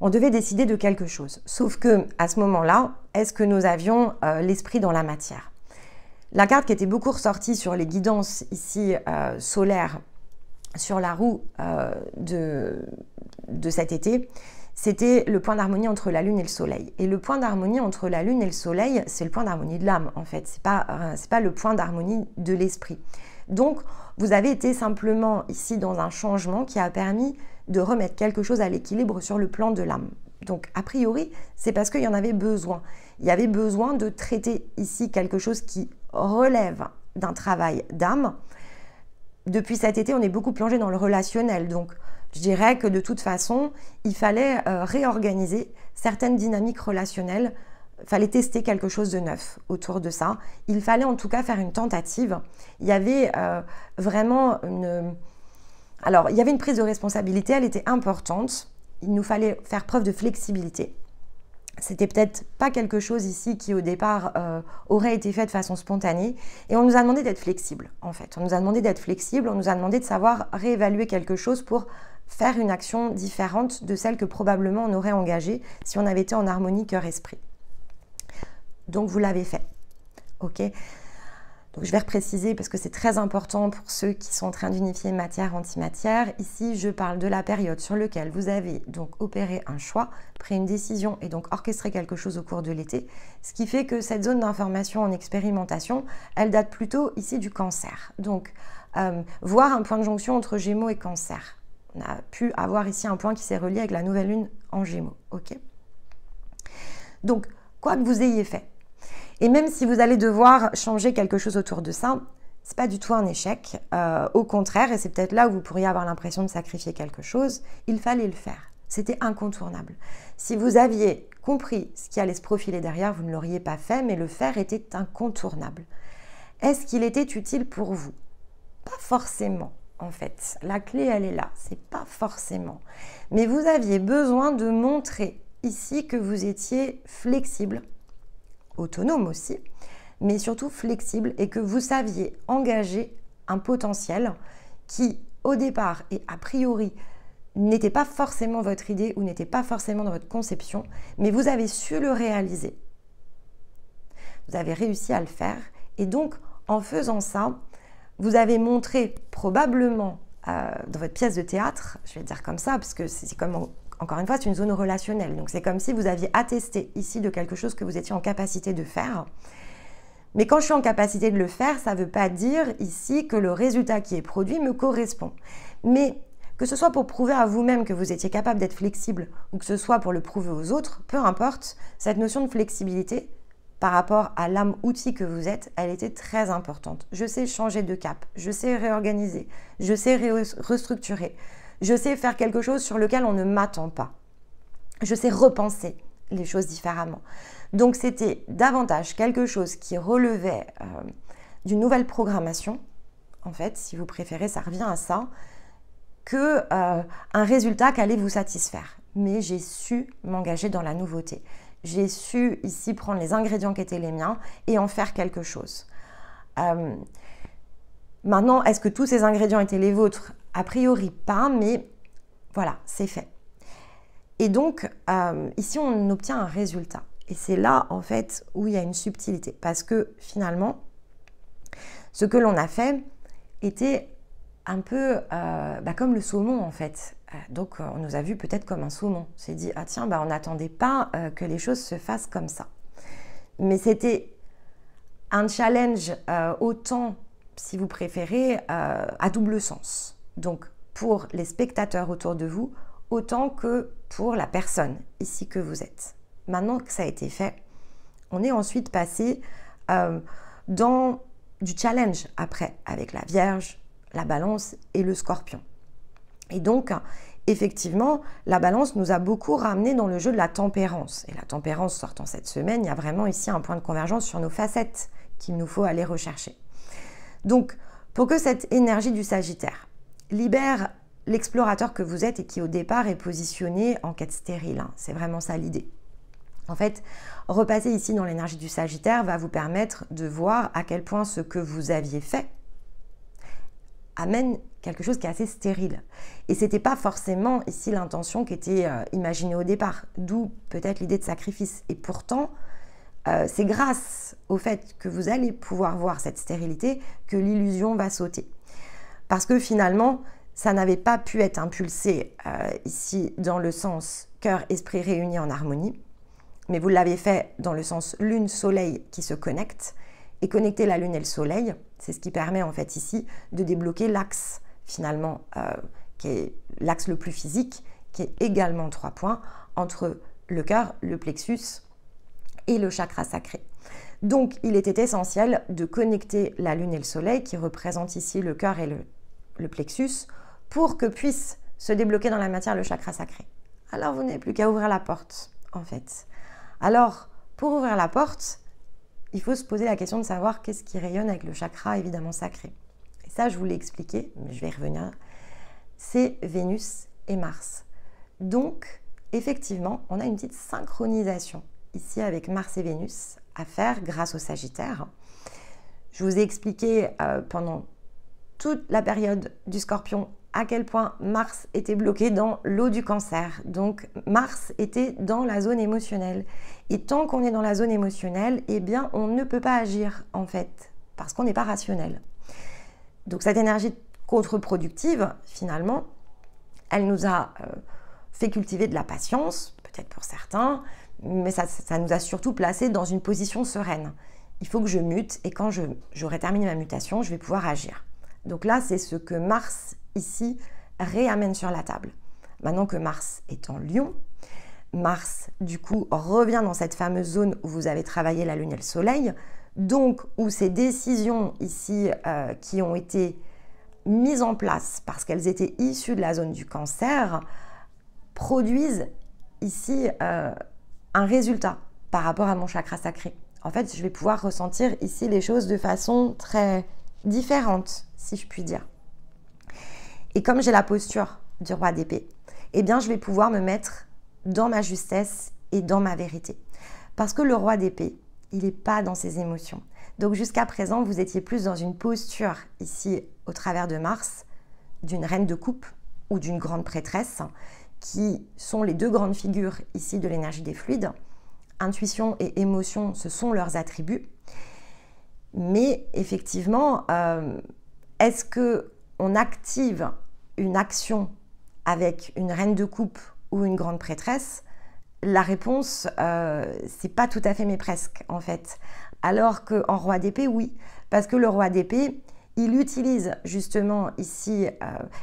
on devait décider de quelque chose. Sauf que à ce moment-là, est-ce que nous avions l'esprit dans la matière? La carte qui était beaucoup ressortie sur les guidances ici solaires sur la roue de cet été, c'était le point d'harmonie entre la Lune et le Soleil. Et le point d'harmonie entre la Lune et le Soleil, c'est le point d'harmonie de l'âme, en fait. C'est pas le point d'harmonie de l'esprit. Donc, vous avez été simplement ici dans un changement qui a permis de remettre quelque chose à l'équilibre sur le plan de l'âme. Donc, a priori, c'est parce qu'il y en avait besoin. Il y avait besoin de traiter ici quelque chose qui relève d'un travail d'âme. Depuis cet été, on est beaucoup plongé dans le relationnel. Donc, je dirais que de toute façon, il fallait réorganiser certaines dynamiques relationnelles. Il fallait tester quelque chose de neuf autour de ça. Il fallait en tout cas faire une tentative. Il y avait vraiment Alors, il y avait une prise de responsabilité, elle était importante. Il nous fallait faire preuve de flexibilité. C'était peut-être pas quelque chose ici qui au départ aurait été fait de façon spontanée. Et on nous a demandé d'être flexible en fait. On nous a demandé d'être flexible, on nous a demandé de savoir réévaluer quelque chose pour faire une action différente de celle que probablement on aurait engagée si on avait été en harmonie cœur-esprit. Donc vous l'avez fait. Ok. Donc je vais repréciser parce que c'est très important pour ceux qui sont en train d'unifier matière-antimatière. Ici, je parle de la période sur laquelle vous avez donc opéré un choix, pris une décision et donc orchestré quelque chose au cours de l'été. Ce qui fait que cette zone d'information en expérimentation, elle date plutôt ici du Cancer. Donc, voir un point de jonction entre Gémeaux et Cancer. On a pu avoir ici un point qui s'est relié avec la nouvelle lune en Gémeaux. Ok. Donc, quoi que vous ayez fait, et même si vous allez devoir changer quelque chose autour de ça, c'est pas du tout un échec. Au contraire, et c'est peut-être là où vous pourriez avoir l'impression de sacrifier quelque chose, il fallait le faire. C'était incontournable. Si vous aviez compris ce qui allait se profiler derrière, vous ne l'auriez pas fait, mais le faire était incontournable. Est-ce qu'il était utile pour vous? Pas forcément, en fait. La clé, elle est là. C'est pas forcément. Mais vous aviez besoin de montrer ici que vous étiez flexible, autonome aussi, mais surtout flexible et que vous saviez engager un potentiel qui, au départ et a priori, n'était pas forcément votre idée ou n'était pas forcément dans votre conception, mais vous avez su le réaliser. Vous avez réussi à le faire et donc, en faisant ça, vous avez montré probablement dans votre pièce de théâtre, je vais le dire comme ça, parce que c'est comme... Encore une fois, c'est une zone relationnelle. Donc, c'est comme si vous aviez attesté ici de quelque chose que vous étiez en capacité de faire. Mais quand je suis en capacité de le faire, ça ne veut pas dire ici que le résultat qui est produit me correspond. Mais que ce soit pour prouver à vous-même que vous étiez capable d'être flexible ou que ce soit pour le prouver aux autres, peu importe, cette notion de flexibilité par rapport à l'âme-outil que vous êtes, elle était très importante. Je sais changer de cap, je sais réorganiser, je sais restructurer. Je sais faire quelque chose sur lequel on ne m'attend pas. Je sais repenser les choses différemment. Donc, c'était davantage quelque chose qui relevait d'une nouvelle programmation. En fait, si vous préférez, ça revient à ça, que un résultat qui allait vous satisfaire. Mais j'ai su m'engager dans la nouveauté. J'ai su ici prendre les ingrédients qui étaient les miens et en faire quelque chose. Maintenant, est-ce que tous ces ingrédients étaient les vôtres? A priori pas, mais voilà, c'est fait. Et donc, ici, on obtient un résultat. Et c'est là, en fait, où il y a une subtilité. Parce que, finalement, ce que l'on a fait était un peu comme le saumon, en fait. Donc, on nous a vu peut-être comme un saumon. On s'est dit, ah tiens, on n'attendait pas que les choses se fassent comme ça. Mais c'était un challenge autant, si vous préférez, à double sens. Donc, pour les spectateurs autour de vous, autant que pour la personne ici que vous êtes. Maintenant que ça a été fait, on est ensuite passé dans du challenge après, avec la Vierge, la Balance et le Scorpion. Et donc, effectivement, la Balance nous a beaucoup ramené dans le jeu de la tempérance. Et la tempérance sortant cette semaine, il y a vraiment ici un point de convergence sur nos facettes qu'il nous faut aller rechercher. Donc, pour que cette énergie du Sagittaire libère l'explorateur que vous êtes et qui au départ est positionné en quête stérile. C'est vraiment ça l'idée. En fait, repasser ici dans l'énergie du Sagittaire va vous permettre de voir à quel point ce que vous aviez fait amène quelque chose qui est assez stérile. Et ce n'était pas forcément ici l'intention qui était imaginée au départ, d'où peut-être l'idée de sacrifice. Et pourtant, c'est grâce au fait que vous allez pouvoir voir cette stérilité que l'illusion va sauter. Parce que finalement, ça n'avait pas pu être impulsé ici dans le sens cœur-esprit réunis en harmonie, mais vous l'avez fait dans le sens lune-soleil qui se connectent. Et connecter la lune et le soleil, c'est ce qui permet en fait ici de débloquer l'axe finalement, qui est l'axe le plus physique, qui est également 3 points entre le cœur, le plexus et le chakra sacré. Donc, il était essentiel de connecter la lune et le soleil, qui représentent ici le cœur et le plexus, pour que puisse se débloquer dans la matière le chakra sacré. Alors, vous n'avez plus qu'à ouvrir la porte, en fait. Alors, pour ouvrir la porte, il faut se poser la question de savoir qu'est-ce qui rayonne avec le chakra, évidemment, sacré. Et ça, je vous l'ai expliqué, mais je vais y revenir. C'est Vénus et Mars. Donc, effectivement, on a une petite synchronisation ici avec Mars et Vénus à faire grâce au Sagittaire. Je vous ai expliqué pendant toute la période du Scorpion à quel point Mars était bloqué dans l'eau du Cancer. Donc Mars était dans la zone émotionnelle. Et tant qu'on est dans la zone émotionnelle, eh bien on ne peut pas agir en fait parce qu'on n'est pas rationnel. Donc cette énergie contre-productive, finalement, elle nous a fait cultiver de la patience, peut-être pour certains, mais ça nous a surtout placé dans une position sereine. Il faut que je mute et quand j'aurai terminé ma mutation, je vais pouvoir agir. Donc là, c'est ce que Mars, ici, réamène sur la table. Maintenant que Mars est en Lion, Mars, du coup, revient dans cette fameuse zone où vous avez travaillé la Lune et le Soleil, donc où ces décisions ici qui ont été mises en place parce qu'elles étaient issues de la zone du Cancer, produisent ici un résultat par rapport à mon chakra sacré. En fait, je vais pouvoir ressentir ici les choses de façon très différente, si je puis dire. Et comme j'ai la posture du roi d'épée, eh bien, je vais pouvoir me mettre dans ma justesse et dans ma vérité. Parce que le roi d'épée, il n'est pas dans ses émotions. Donc jusqu'à présent, vous étiez plus dans une posture, ici, au travers de Mars, d'une reine de coupe ou d'une grande prêtresse, qui sont les deux grandes figures ici de l'énergie des fluides. Intuition et émotion, ce sont leurs attributs. Mais effectivement, est-ce qu'on active une action avec une reine de coupe ou une grande prêtresse? La réponse, c'est pas tout à fait, mais presque, en fait. Alors qu'en roi d'épée, oui. Parce que le roi d'épée, il utilise justement ici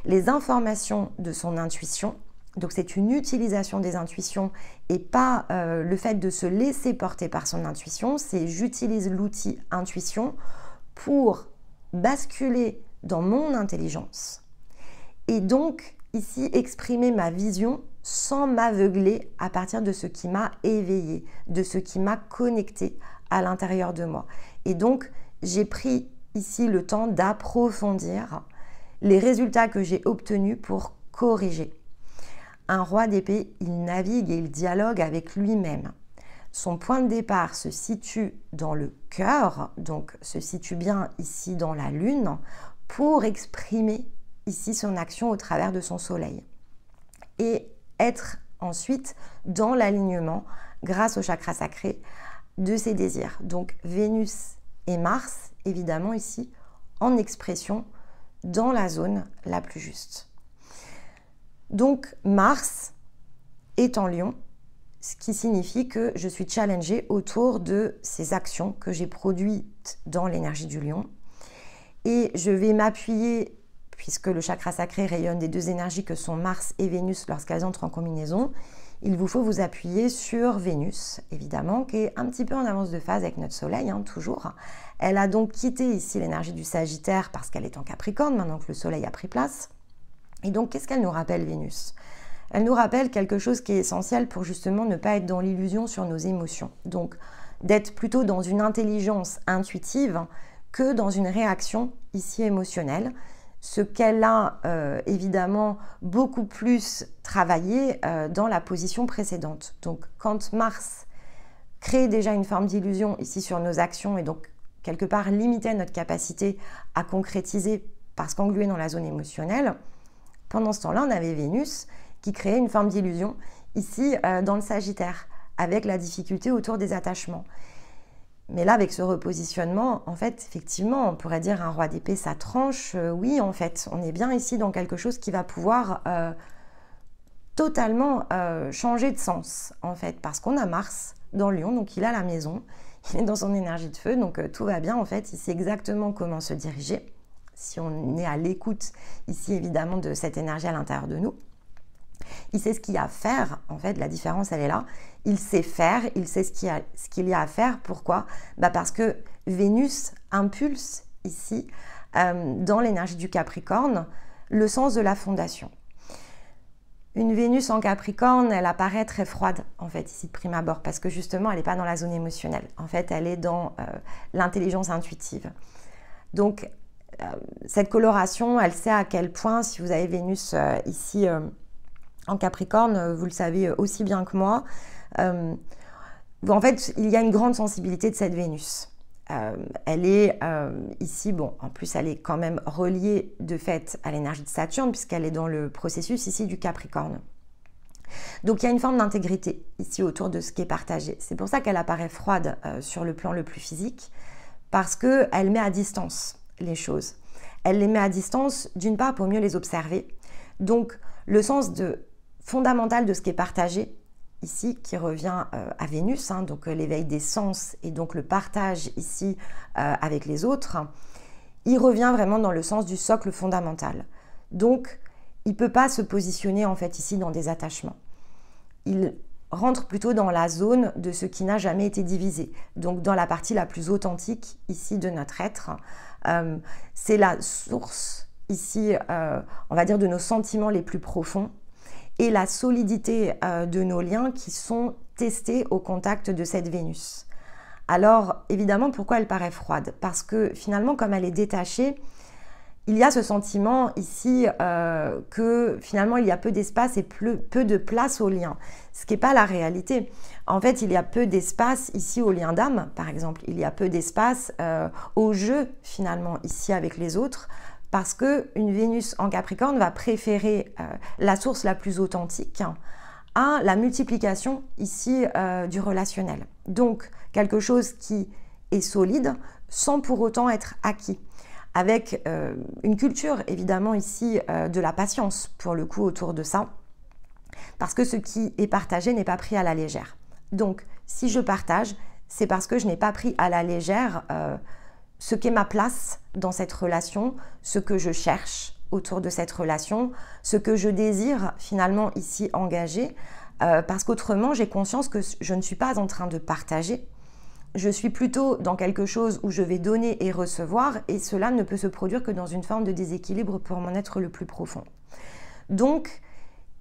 les informations de son intuition. Donc c'est une utilisation des intuitions et pas le fait de se laisser porter par son intuition. C'est j'utilise l'outil intuition pour basculer dans mon intelligence. Et donc ici exprimer ma vision sans m'aveugler à partir de ce qui m'a éveillé, de ce qui m'a connecté à l'intérieur de moi. Et donc j'ai pris ici le temps d'approfondir les résultats que j'ai obtenus pour corriger. Un roi d'épée, il navigue et il dialogue avec lui-même. Son point de départ se situe dans le cœur, donc se situe bien ici dans la lune, pour exprimer ici son action au travers de son soleil. Et être ensuite dans l'alignement, grâce au chakra sacré, de ses désirs. Donc Vénus et Mars, évidemment ici, en expression dans la zone la plus juste. Donc Mars est en Lion, ce qui signifie que je suis challengée autour de ces actions que j'ai produites dans l'énergie du Lion. Et je vais m'appuyer, puisque le chakra sacré rayonne des deux énergies que sont Mars et Vénus lorsqu'elles entrent en combinaison, il vous faut vous appuyer sur Vénus, évidemment, qui est un petit peu en avance de phase avec notre Soleil, toujours. Elle a donc quitté ici l'énergie du Sagittaire parce qu'elle est en Capricorne, maintenant que le Soleil a pris place. Et donc, qu'est-ce qu'elle nous rappelle, Vénus? Elle nous rappelle quelque chose qui est essentiel pour justement ne pas être dans l'illusion sur nos émotions. Donc, d'être plutôt dans une intelligence intuitive que dans une réaction ici émotionnelle. Ce qu'elle a évidemment beaucoup plus travaillé dans la position précédente. Donc, quand Mars crée déjà une forme d'illusion ici sur nos actions et donc quelque part limitait notre capacité à concrétiser parce qu'englué dans la zone émotionnelle, pendant ce temps-là, on avait Vénus qui créait une forme d'illusion ici dans le Sagittaire, avec la difficulté autour des attachements. Mais là, avec ce repositionnement, en fait, effectivement, on pourrait dire un roi d'épée, ça tranche. Oui, en fait, on est bien ici dans quelque chose qui va pouvoir totalement changer de sens, en fait, parce qu'on a Mars dans Lion, donc il a la maison, il est dans son énergie de feu, donc tout va bien, en fait, il sait exactement comment se diriger. Si on est à l'écoute ici évidemment de cette énergie à l'intérieur de nous, il sait ce qu'il y a à faire. En fait, la différence, elle est là. Il sait faire, il sait ce qu'il y a à faire. Pourquoi? Parce que Vénus impulse ici, dans l'énergie du Capricorne, le sens de la fondation. Une Vénus en Capricorne, elle apparaît très froide, en fait, ici de prime abord, parce que justement, elle n'est pas dans la zone émotionnelle. En fait, elle est dans l'intelligence intuitive. Donc, cette coloration, elle sait à quel point, si vous avez Vénus ici en Capricorne, vous le savez aussi bien que moi, en fait, il y a une grande sensibilité de cette Vénus. Elle est ici, bon, en plus, elle est quand même reliée de fait à l'énergie de Saturne, puisqu'elle est dans le processus ici du Capricorne. Donc, il y a une forme d'intégrité ici autour de ce qui est partagé. C'est pour ça qu'elle apparaît froide sur le plan le plus physique, parce qu'elle met à distance les choses. Elle les met à distance, d'une part, pour mieux les observer. Donc, le sens fondamental de ce qui est partagé, ici, qui revient à Vénus, hein, donc l'éveil des sens et donc le partage ici avec les autres, il revient vraiment dans le sens du socle fondamental. Donc, il ne peut pas se positionner en fait ici dans des attachements. Il rentre plutôt dans la zone de ce qui n'a jamais été divisé, donc dans la partie la plus authentique ici de notre être. C'est la source ici, on va dire, de nos sentiments les plus profonds et la solidité de nos liens qui sont testés au contact de cette Vénus. Alors, évidemment, pourquoi elle paraît froide? Parce que finalement, comme elle est détachée, il y a ce sentiment ici que finalement, il y a peu d'espace et peu de place au lien, ce qui n'est pas la réalité. En fait, il y a peu d'espace ici au lien d'âme, par exemple. Il y a peu d'espace au jeu, finalement, ici avec les autres, parce qu'une Vénus en Capricorne va préférer la source la plus authentique à la multiplication ici du relationnel. Donc, quelque chose qui est solide sans pour autant être acquis. Avec une culture évidemment ici de la patience pour le coup autour de ça, parce que ce qui est partagé n'est pas pris à la légère. Donc, si je partage, c'est parce que je n'ai pas pris à la légère ce qu'est ma place dans cette relation, ce que je cherche autour de cette relation, ce que je désire finalement ici engager, parce qu'autrement j'ai conscience que je ne suis pas en train de partager, je suis plutôt dans quelque chose où je vais donner et recevoir, et cela ne peut se produire que dans une forme de déséquilibre pour mon être le plus profond. Donc,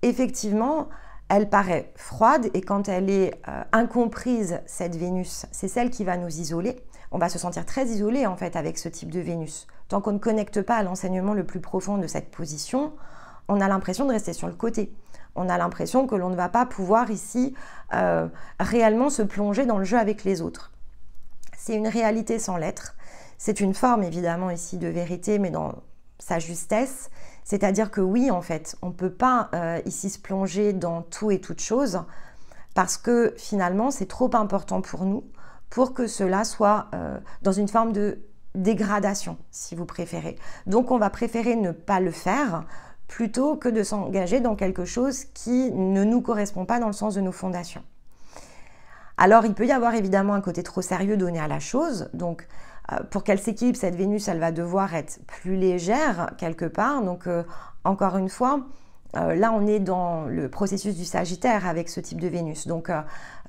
effectivement, elle paraît froide, et quand elle est incomprise, cette Vénus, c'est celle qui va nous isoler. On va se sentir très isolé en fait avec ce type de Vénus. Tant qu'on ne connecte pas à l'enseignement le plus profond de cette position, on a l'impression de rester sur le côté. On a l'impression que l'on ne va pas pouvoir ici réellement se plonger dans le jeu avec les autres. C'est une réalité sans l'être. C'est une forme évidemment ici de vérité, mais dans sa justesse. C'est-à-dire que oui, en fait, on ne peut pas ici se plonger dans tout et toute chose parce que finalement, c'est trop important pour nous pour que cela soit dans une forme de dégradation, si vous préférez. Donc, on va préférer ne pas le faire plutôt que de s'engager dans quelque chose qui ne nous correspond pas dans le sens de nos fondations. Alors, il peut y avoir évidemment un côté trop sérieux donné à la chose. Donc, pour qu'elle s'équilibre, cette Vénus, elle va devoir être plus légère quelque part. Donc, encore une fois, là, on est dans le processus du Sagittaire avec ce type de Vénus. Donc,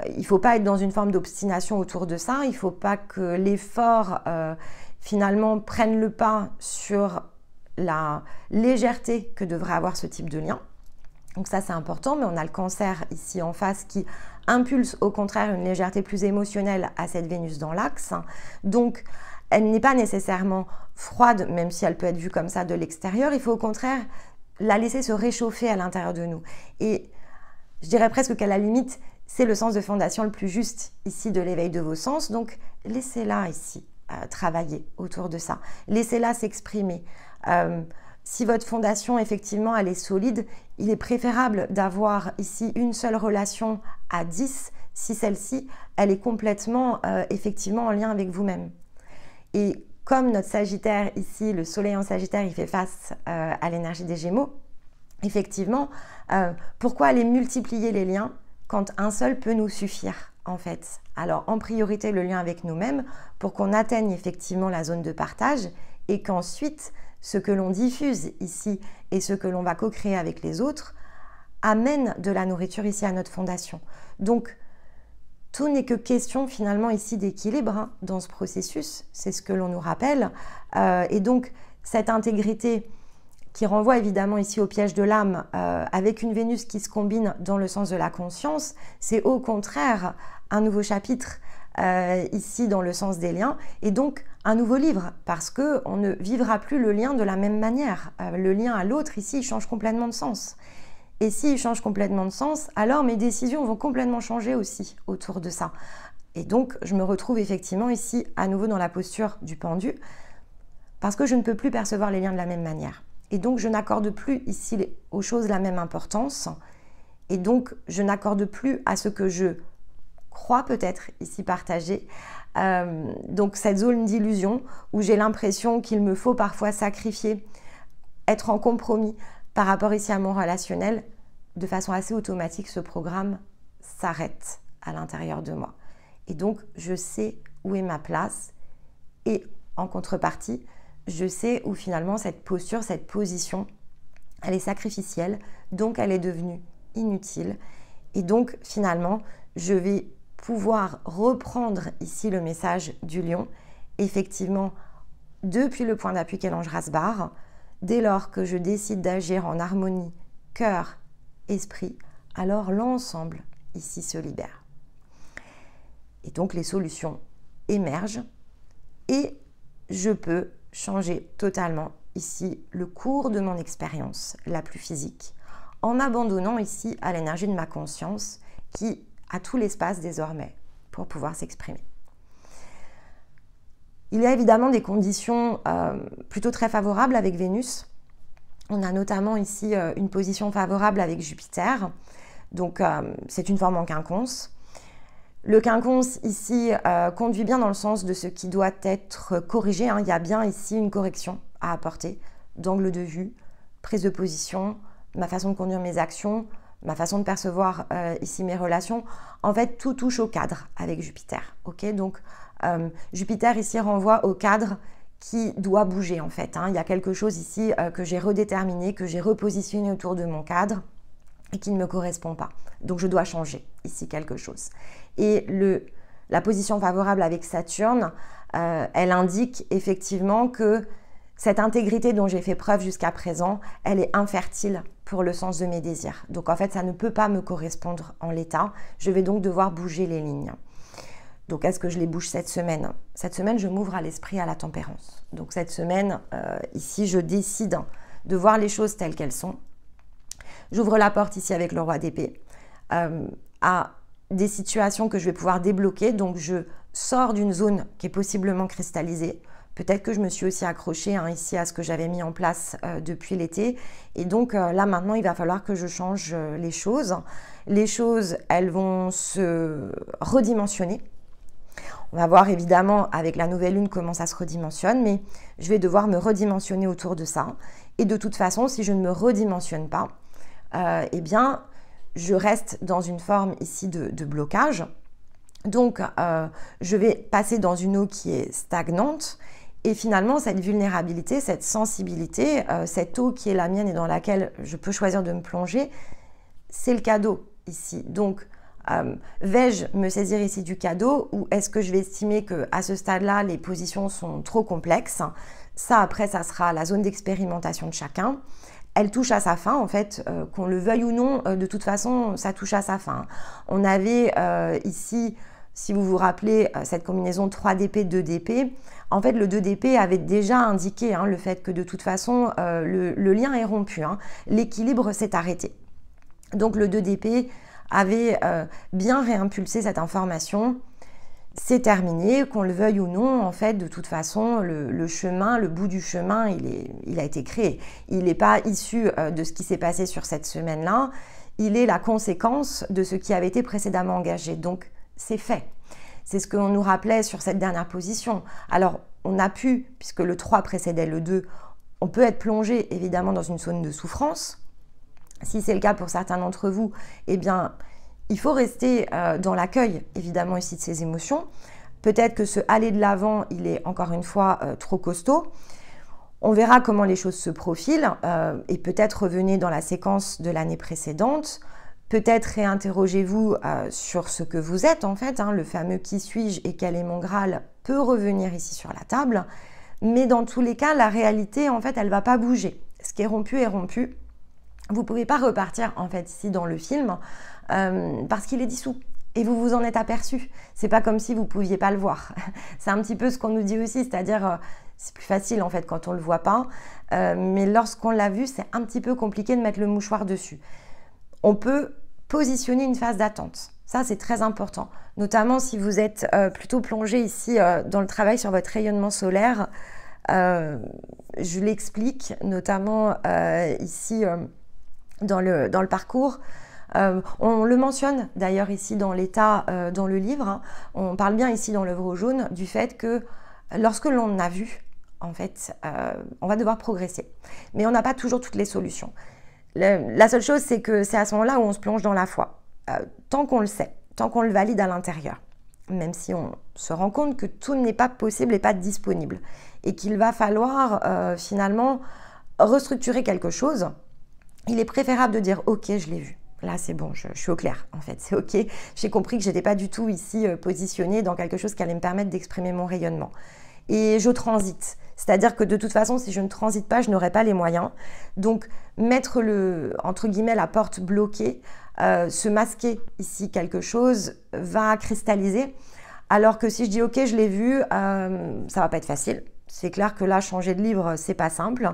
il ne faut pas être dans une forme d'obstination autour de ça. Il ne faut pas que l'effort, finalement, prenne le pas sur la légèreté que devrait avoir ce type de lien. Donc ça, c'est important, mais on a le Cancer ici en face qui impulse au contraire une légèreté plus émotionnelle à cette Vénus dans l'axe. Donc, elle n'est pas nécessairement froide, même si elle peut être vue comme ça de l'extérieur. Il faut au contraire la laisser se réchauffer à l'intérieur de nous. Et je dirais presque qu'à la limite, c'est le sens de fondation le plus juste ici de l'éveil de vos sens. Donc, laissez-la ici travailler autour de ça. Laissez-la s'exprimer. Si votre fondation, effectivement, elle est solide, il est préférable d'avoir ici une seule relation à 10 si celle-ci, elle est complètement, effectivement, en lien avec vous-même. Et comme notre Sagittaire ici, le Soleil en Sagittaire, il fait face à l'énergie des Gémeaux, effectivement, pourquoi aller multiplier les liens quand un seul peut nous suffire, en fait? Alors, en priorité, le lien avec nous-mêmes pour qu'on atteigne effectivement la zone de partage et qu'ensuite, ce que l'on diffuse ici et ce que l'on va co-créer avec les autres amène de la nourriture ici à notre fondation. Donc, tout n'est que question finalement ici d'équilibre dans ce processus, c'est ce que l'on nous rappelle. Et donc, cette intégrité qui renvoie évidemment ici au piège de l'âme, avec une Vénus qui se combine dans le sens de la conscience, c'est au contraire un nouveau chapitre ici dans le sens des liens, et donc un nouveau livre, parce qu'on ne vivra plus le lien de la même manière. Le lien à l'autre ici, il change complètement de sens. Et s'il change complètement de sens, alors mes décisions vont complètement changer aussi autour de ça. Et donc, je me retrouve effectivement ici à nouveau dans la posture du pendu, parce que je ne peux plus percevoir les liens de la même manière. Et donc, je n'accorde plus ici aux choses la même importance. Et donc, je n'accorde plus à ce que je crois peut-être ici partager Donc cette zone d'illusion où j'ai l'impression qu'il me faut parfois sacrifier, être en compromis par rapport ici à mon relationnel, de façon assez automatique, ce programme s'arrête à l'intérieur de moi. Et donc, je sais où est ma place et en contrepartie, je sais où finalement cette posture, cette position, elle est sacrificielle, donc elle est devenue inutile. Et donc, finalement, je vais pouvoir reprendre ici le message du lion, effectivement, depuis le point d'appui qu'est l'ange Rasbar, dès lors que je décide d'agir en harmonie, cœur, esprit, alors l'ensemble ici se libère. Et donc les solutions émergent et je peux changer totalement ici le cours de mon expérience la plus physique en m'abandonnant ici à l'énergie de ma conscience qui a tout l'espace désormais pour pouvoir s'exprimer. Il y a évidemment des conditions plutôt très favorables avec Vénus. On a notamment ici une position favorable avec Jupiter. Donc, c'est une forme en quinconce. Le quinconce ici conduit bien dans le sens de ce qui doit être corrigé. Il y a bien ici une correction à apporter d'angle de vue, prise de position, ma façon de conduire mes actions, ma façon de percevoir ici mes relations. En fait, tout touche au cadre avec Jupiter. Okay, donc, Jupiter ici renvoie au cadre qui doit bouger en fait. Il y a quelque chose ici que j'ai redéterminé, que j'ai repositionné autour de mon cadre et qui ne me correspond pas. Donc je dois changer ici quelque chose. Et la position favorable avec Saturne, elle indique effectivement que cette intégrité dont j'ai fait preuve jusqu'à présent, elle est infertile pour le sens de mes désirs. Donc en fait, ça ne peut pas me correspondre en l'état. Je vais donc devoir bouger les lignes. Donc, est-ce que je les bouge cette semaine? Cette semaine, je m'ouvre à l'esprit, à la tempérance. Donc, cette semaine, ici, je décide de voir les choses telles qu'elles sont. J'ouvre la porte ici avec le roi d'épée à des situations que je vais pouvoir débloquer. Donc, je sors d'une zone qui est possiblement cristallisée. Peut-être que je me suis aussi accrochée ici à ce que j'avais mis en place depuis l'été. Et donc, là, maintenant, il va falloir que je change les choses. Les choses, elles vont se redimensionner. On va voir évidemment avec la nouvelle lune comment ça se redimensionne, mais je vais devoir me redimensionner autour de ça. Et de toute façon, si je ne me redimensionne pas, eh bien, je reste dans une forme ici de blocage. Donc, je vais passer dans une eau qui est stagnante. Et finalement, cette vulnérabilité, cette sensibilité, cette eau qui est la mienne et dans laquelle je peux choisir de me plonger, c'est le cadeau ici. Donc, vais-je me saisir ici du cadeau ou est-ce que je vais estimer qu'à ce stade-là, les positions sont trop complexes? Ça, après, ça sera la zone d'expérimentation de chacun. Elle touche à sa fin, en fait, qu'on le veuille ou non, de toute façon, ça touche à sa fin. On avait ici, si vous vous rappelez, cette combinaison 3DP, 2DP. En fait, le 2DP avait déjà indiqué le fait que de toute façon, le lien est rompu. L'équilibre s'est arrêté. Donc, le 2DP avait bien réimpulsé cette information. C'est terminé, qu'on le veuille ou non, en fait, de toute façon, le chemin, le bout du chemin, il a été créé. Il n'est pas issu de ce qui s'est passé sur cette semaine-là, il est la conséquence de ce qui avait été précédemment engagé. Donc, c'est fait. C'est ce qu'on nous rappelait sur cette dernière position. Alors, on a pu, puisque le 3 précédait le 2, on peut être plongé, évidemment, dans une zone de souffrance. Si c'est le cas pour certains d'entre vous, eh bien, il faut rester dans l'accueil, évidemment, ici de ces émotions. Peut-être que ce aller de l'avant, il est encore une fois trop costaud. On verra comment les choses se profilent et peut-être revenez dans la séquence de l'année précédente. Peut-être réinterrogez-vous sur ce que vous êtes, en fait. Le fameux « qui suis-je et quel est mon Graal » peut revenir ici sur la table. Mais dans tous les cas, la réalité, en fait, elle ne va pas bouger. Ce qui est rompu est rompu. Vous ne pouvez pas repartir en fait ici dans le film parce qu'il est dissous et vous vous en êtes aperçu. C'est pas comme si vous ne pouviez pas le voir. C'est un petit peu ce qu'on nous dit aussi, c'est-à-dire c'est plus facile en fait quand on ne le voit pas, mais lorsqu'on l'a vu, c'est un petit peu compliqué de mettre le mouchoir dessus. On peut positionner une phase d'attente. Ça, c'est très important, notamment si vous êtes plutôt plongé ici dans le travail sur votre rayonnement solaire. Je l'explique notamment ici dans le parcours. On le mentionne d'ailleurs ici dans l'état, dans le livre, hein. On parle bien ici dans l'œuvre jaune du fait que lorsque l'on a vu, en fait, on va devoir progresser. Mais on n'a pas toujours toutes les solutions. La seule chose, c'est que c'est à ce moment-là où on se plonge dans la foi. Tant qu'on le sait, tant qu'on le valide à l'intérieur, même si on se rend compte que tout n'est pas possible et pas disponible, et qu'il va falloir finalement restructurer quelque chose, il est préférable de dire « Ok, je l'ai vu. Là, c'est bon, je suis au clair, en fait. C'est ok. J'ai compris que je n'étais pas du tout ici positionnée dans quelque chose qui allait me permettre d'exprimer mon rayonnement. Et je transite. C'est-à-dire que de toute façon, si je ne transite pas, je n'aurai pas les moyens. Donc, mettre entre guillemets, la porte bloquée, se masquer ici quelque chose, va cristalliser. Alors que si je dis « Ok, je l'ai vu », ça va pas être facile. C'est clair que là, changer de livre, c'est pas simple.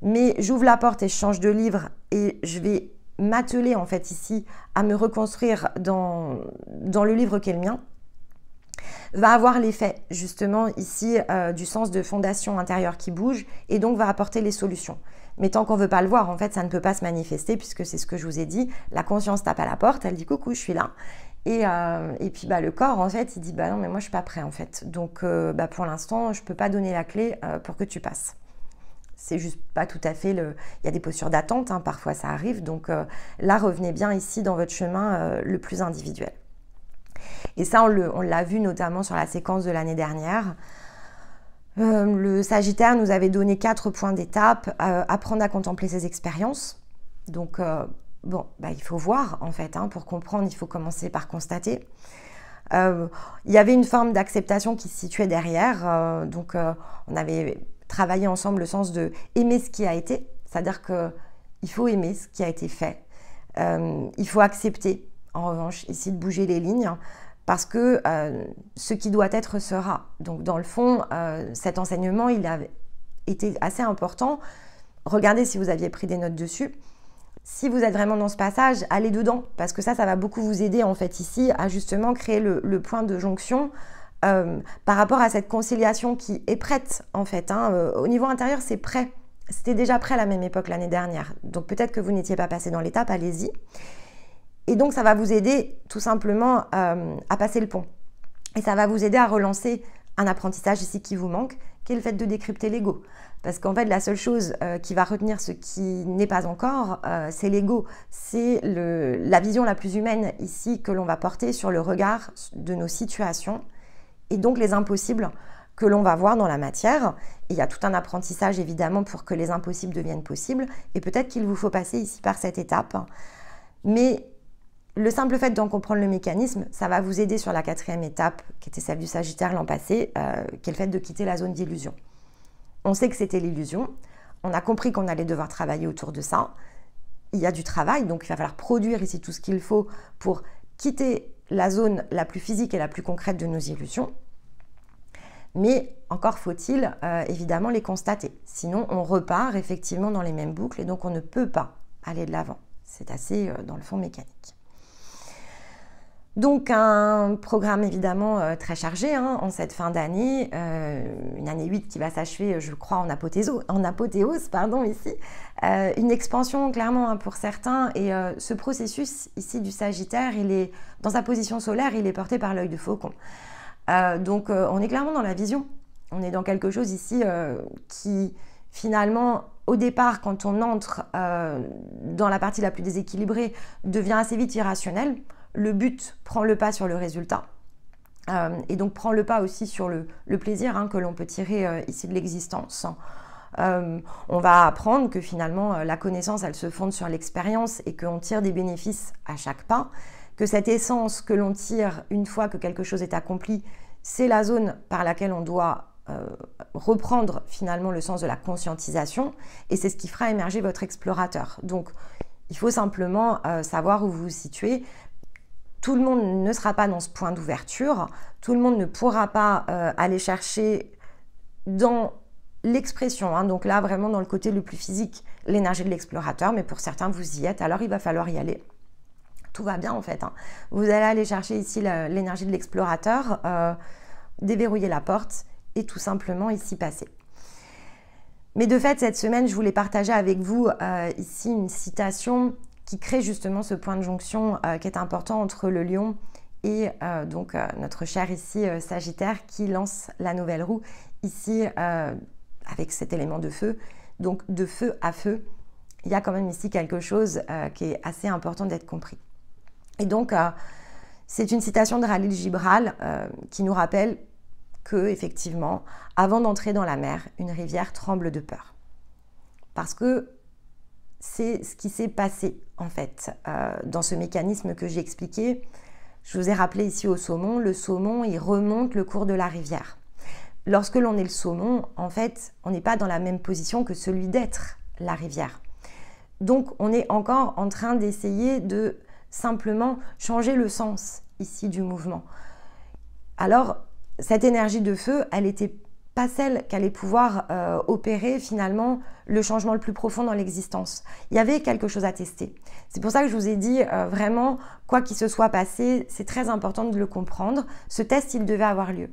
Mais j'ouvre la porte et je change de livre et je vais m'atteler en fait ici à me reconstruire dans le livre qui est le mien, va avoir l'effet justement ici du sens de fondation intérieure qui bouge et donc va apporter les solutions. Mais tant qu'on ne veut pas le voir, en fait, ça ne peut pas se manifester puisque c'est ce que je vous ai dit, la conscience tape à la porte, elle dit « Coucou, je suis là ». Et puis le corps, en fait, il dit « Bah non, mais moi, je ne suis pas prêt, en fait. Donc, pour l'instant, je ne peux pas donner la clé pour que tu passes. » C'est juste pas tout à fait il y a des postures d'attente, hein, parfois ça arrive. Donc là, revenez bien ici dans votre chemin le plus individuel. Et ça, on l'a vu notamment sur la séquence de l'année dernière. Le Sagittaire nous avait donné 4 points d'étape. Apprendre à contempler ses expériences. Donc, il faut voir, en fait. Hein, pour comprendre, il faut commencer par constater. Il y avait une forme d'acceptation qui se situait derrière. Donc, on avait travaillé ensemble le sens de aimer ce qui a été. C'est-à-dire qu'il faut aimer ce qui a été fait. Il faut accepter, en revanche, ici de bouger les lignes. Parce que ce qui doit être sera. Donc, dans le fond, cet enseignement, il a été assez important. Regardez si vous aviez pris des notes dessus. Si vous êtes vraiment dans ce passage, allez dedans. Parce que ça va beaucoup vous aider, en fait, ici, à justement créer le point de jonction par rapport à cette conciliation qui est prête, en fait. Hein. Au niveau intérieur, c'est prêt. C'était déjà prêt à la même époque l'année dernière. Donc, peut-être que vous n'étiez pas passé dans l'étape, allez-y. Et donc, ça va vous aider tout simplement à passer le pont. Et ça va vous aider à relancer un apprentissage ici qui vous manque, qui est le fait de décrypter l'ego. Parce qu'en fait, la seule chose qui va retenir ce qui n'est pas encore, c'est l'ego. C'est la vision la plus humaine ici que l'on va porter sur le regard de nos situations et donc les impossibles que l'on va voir dans la matière. Et il y a tout un apprentissage évidemment pour que les impossibles deviennent possibles. Et peut-être qu'il vous faut passer ici par cette étape. Mais le simple fait d'en comprendre le mécanisme, ça va vous aider sur la 4e étape, qui était celle du Sagittaire l'an passé, qui est le fait de quitter la zone d'illusion. On sait que c'était l'illusion, on a compris qu'on allait devoir travailler autour de ça. Il y a du travail, donc il va falloir produire ici tout ce qu'il faut pour quitter la zone la plus physique et la plus concrète de nos illusions. Mais encore faut-il évidemment les constater. Sinon, on repart effectivement dans les mêmes boucles et donc on ne peut pas aller de l'avant. C'est assez, dans le fond, mécanique. Donc un programme évidemment très chargé hein, en cette fin d'année, une année 8 qui va s'achever je crois en apothéose ici, une expansion clairement hein, pour certains et ce processus ici du Sagittaire, il est dans sa position solaire, il est porté par l'œil de faucon. Donc on est clairement dans la vision, on est dans quelque chose ici qui finalement au départ quand on entre dans la partie la plus déséquilibrée devient assez vite irrationnel. Le but prend le pas sur le résultat et donc prend le pas aussi sur le plaisir hein, que l'on peut tirer ici de l'existence. On va apprendre que finalement la connaissance elle se fonde sur l'expérience et qu'on tire des bénéfices à chaque pas, que cette essence que l'on tire une fois que quelque chose est accompli, c'est la zone par laquelle on doit reprendre finalement le sens de la conscientisation et c'est ce qui fera émerger votre explorateur. Donc il faut simplement savoir où vous vous situez. Tout le monde ne sera pas dans ce point d'ouverture, tout le monde ne pourra pas aller chercher dans l'expression, hein, donc là vraiment dans le côté le plus physique, l'énergie de l'explorateur, mais pour certains vous y êtes, alors il va falloir y aller. Tout va bien en fait, hein. Vous allez aller chercher ici l'énergie de l'explorateur, déverrouiller la porte et tout simplement ici passer. Mais de fait cette semaine je voulais partager avec vous ici une citation qui crée justement ce point de jonction qui est important entre le lion et donc notre cher ici Sagittaire qui lance la nouvelle roue ici avec cet élément de feu. Donc de feu à feu, il y a quand même ici quelque chose qui est assez important d'être compris. Et donc c'est une citation de Khalil Gibran qui nous rappelle que effectivement, avant d'entrer dans la mer, une rivière tremble de peur. Parce que c'est ce qui s'est passé en fait dans ce mécanisme que j'ai expliqué. Je vous ai rappelé ici au saumon, le saumon il remonte le cours de la rivière. Lorsque l'on est le saumon, en fait, on n'est pas dans la même position que celui d'être la rivière. Donc on est encore en train d'essayer de simplement changer le sens ici du mouvement. Alors cette énergie de feu, elle n'était pas celle qui allait pouvoir opérer finalement le changement le plus profond dans l'existence. Il y avait quelque chose à tester. C'est pour ça que je vous ai dit vraiment, quoi qu'il se soit passé, c'est très important de le comprendre. Ce test, il devait avoir lieu.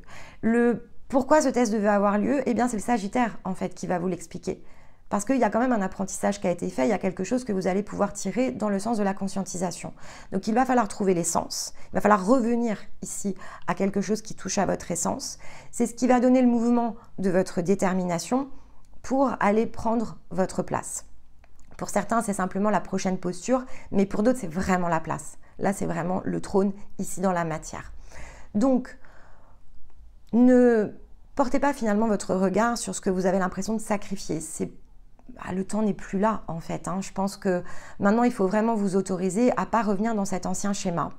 Pourquoi ce test devait avoir lieu? Eh bien, c'est le Sagittaire en fait qui va vous l'expliquer. Parce qu'il y a quand même un apprentissage qui a été fait, il y a quelque chose que vous allez pouvoir tirer dans le sens de la conscientisation. Donc il va falloir trouver l'essence, il va falloir revenir ici à quelque chose qui touche à votre essence. C'est ce qui va donner le mouvement de votre détermination pour aller prendre votre place. Pour certains, c'est simplement la prochaine posture, mais pour d'autres, c'est vraiment la place. Là, c'est vraiment le trône ici dans la matière. Donc, ne portez pas finalement votre regard sur ce que vous avez l'impression de sacrifier. Le temps n'est plus là en fait. Je pense que maintenant il faut vraiment vous autoriser à ne pas revenir dans cet ancien schéma.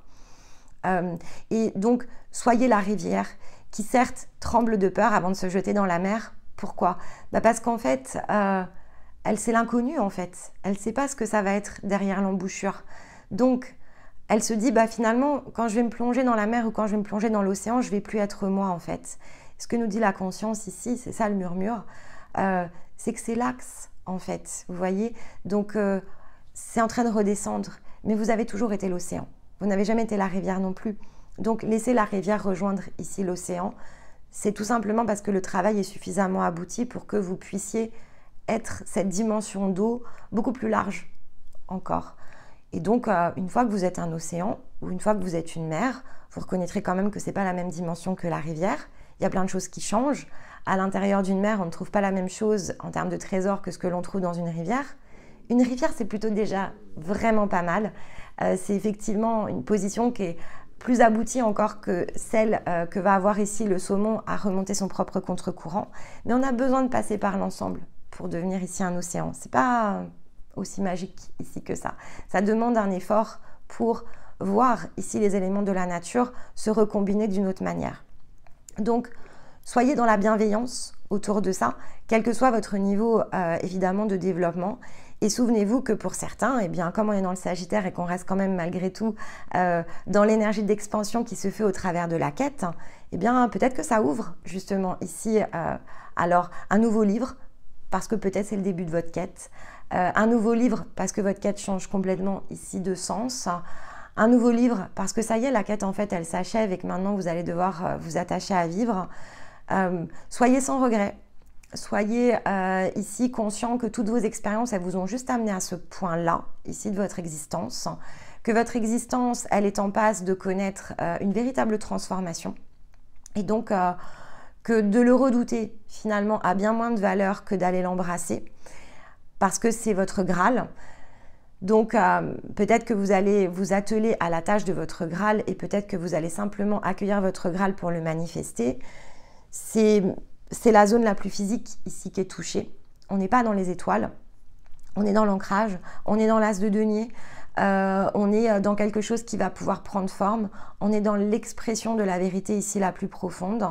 Et donc soyez la rivière qui certes tremble de peur avant de se jeter dans la mer. Pourquoi? Parce qu'en fait, elle c'est l'inconnu en fait. Elle ne sait pas ce que ça va être derrière l'embouchure. Donc elle se dit finalement quand je vais me plonger dans la mer ou quand je vais me plonger dans l'océan, je ne vais plus être moi en fait. Ce que nous dit la conscience ici, c'est ça le murmure, c'est que c'est l'axe en fait, vous voyez. Donc c'est en train de redescendre, mais vous avez toujours été l'océan. Vous n'avez jamais été la rivière non plus. Donc laissez la rivière rejoindre ici l'océan. C'est tout simplement parce que le travail est suffisamment abouti pour que vous puissiez être cette dimension d'eau beaucoup plus large encore. Et donc une fois que vous êtes un océan ou une fois que vous êtes une mer, vous reconnaîtrez quand même que ce n'est pas la même dimension que la rivière. Il y a plein de choses qui changent. À l'intérieur d'une mer, on ne trouve pas la même chose en termes de trésors que ce que l'on trouve dans une rivière. Une rivière, c'est plutôt déjà vraiment pas mal. C'est effectivement une position qui est plus aboutie encore que celle que va avoir ici le saumon à remonter son propre contre-courant. Mais on a besoin de passer par l'ensemble pour devenir ici un océan. C'est pas aussi magique ici que ça. Ça demande un effort pour voir ici les éléments de la nature se recombiner d'une autre manière. Donc, soyez dans la bienveillance autour de ça, quel que soit votre niveau évidemment de développement. Et souvenez-vous que pour certains, eh bien, comme on est dans le Sagittaire et qu'on reste quand même malgré tout dans l'énergie d'expansion qui se fait au travers de la quête, eh bien peut-être que ça ouvre justement ici alors un nouveau livre, parce que peut-être c'est le début de votre quête, un nouveau livre parce que votre quête change complètement ici de sens, un nouveau livre parce que ça y est, la quête en fait elle s'achève et que maintenant vous allez devoir vous attacher à vivre. Soyez sans regret, soyez ici conscient que toutes vos expériences elles vous ont juste amené à ce point-là ici de votre existence, que votre existence elle est en passe de connaître une véritable transformation et donc que de le redouter finalement a bien moins de valeur que d'aller l'embrasser parce que c'est votre Graal. Donc peut-être que vous allez vous atteler à la tâche de votre Graal et peut-être que vous allez simplement accueillir votre Graal pour le manifester. C'est la zone la plus physique ici qui est touchée. On n'est pas dans les étoiles, on est dans l'ancrage, on est dans l'as de denier, on est dans quelque chose qui va pouvoir prendre forme, on est dans l'expression de la vérité ici la plus profonde.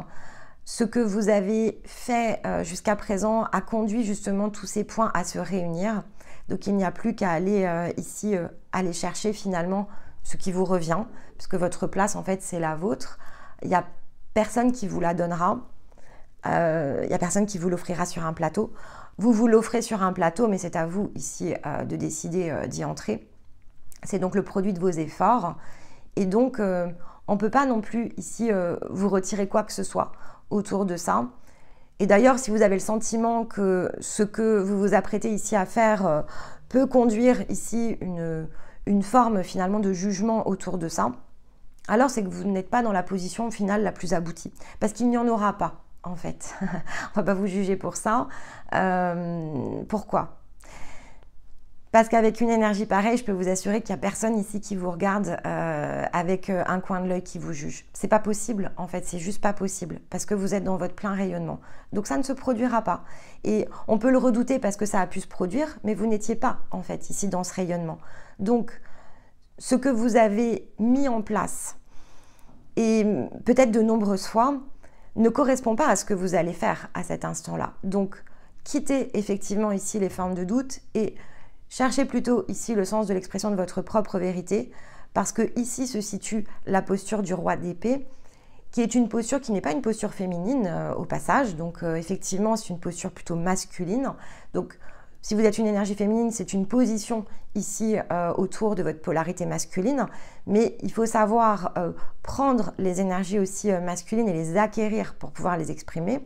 Ce que vous avez fait jusqu'à présent a conduit justement tous ces points à se réunir. Donc il n'y a plus qu'à aller ici, aller chercher finalement ce qui vous revient, puisque votre place en fait c'est la vôtre. Il n'y a personne qui vous la donnera, il n'y a personne qui vous l'offrira sur un plateau. Vous vous l'offrez sur un plateau, mais c'est à vous ici de décider d'y entrer. C'est donc le produit de vos efforts. Et donc on ne peut pas non plus ici vous retirer quoi que ce soit autour de ça. Et d'ailleurs, si vous avez le sentiment que ce que vous vous apprêtez ici à faire peut conduire ici une forme finalement de jugement autour de ça, alors c'est que vous n'êtes pas dans la position finale la plus aboutie. Parce qu'il n'y en aura pas, en fait. On ne va pas vous juger pour ça. Pourquoi ? Parce qu'avec une énergie pareille, je peux vous assurer qu'il n'y a personne ici qui vous regarde avec un coin de l'œil qui vous juge. C'est pas possible, en fait, c'est juste pas possible, parce que vous êtes dans votre plein rayonnement. Donc ça ne se produira pas. Et on peut le redouter parce que ça a pu se produire, mais vous n'étiez pas, en fait, ici dans ce rayonnement. Donc, ce que vous avez mis en place, et peut-être de nombreuses fois, ne correspond pas à ce que vous allez faire à cet instant-là. Donc, quittez effectivement ici les formes de doute et cherchez plutôt ici le sens de l'expression de votre propre vérité, parce que ici se situe la posture du roi d'épée, qui est une posture qui n'est pas une posture féminine au passage, donc effectivement c'est une posture plutôt masculine. Donc si vous êtes une énergie féminine, c'est une position ici autour de votre polarité masculine, mais il faut savoir prendre les énergies aussi masculines et les acquérir pour pouvoir les exprimer.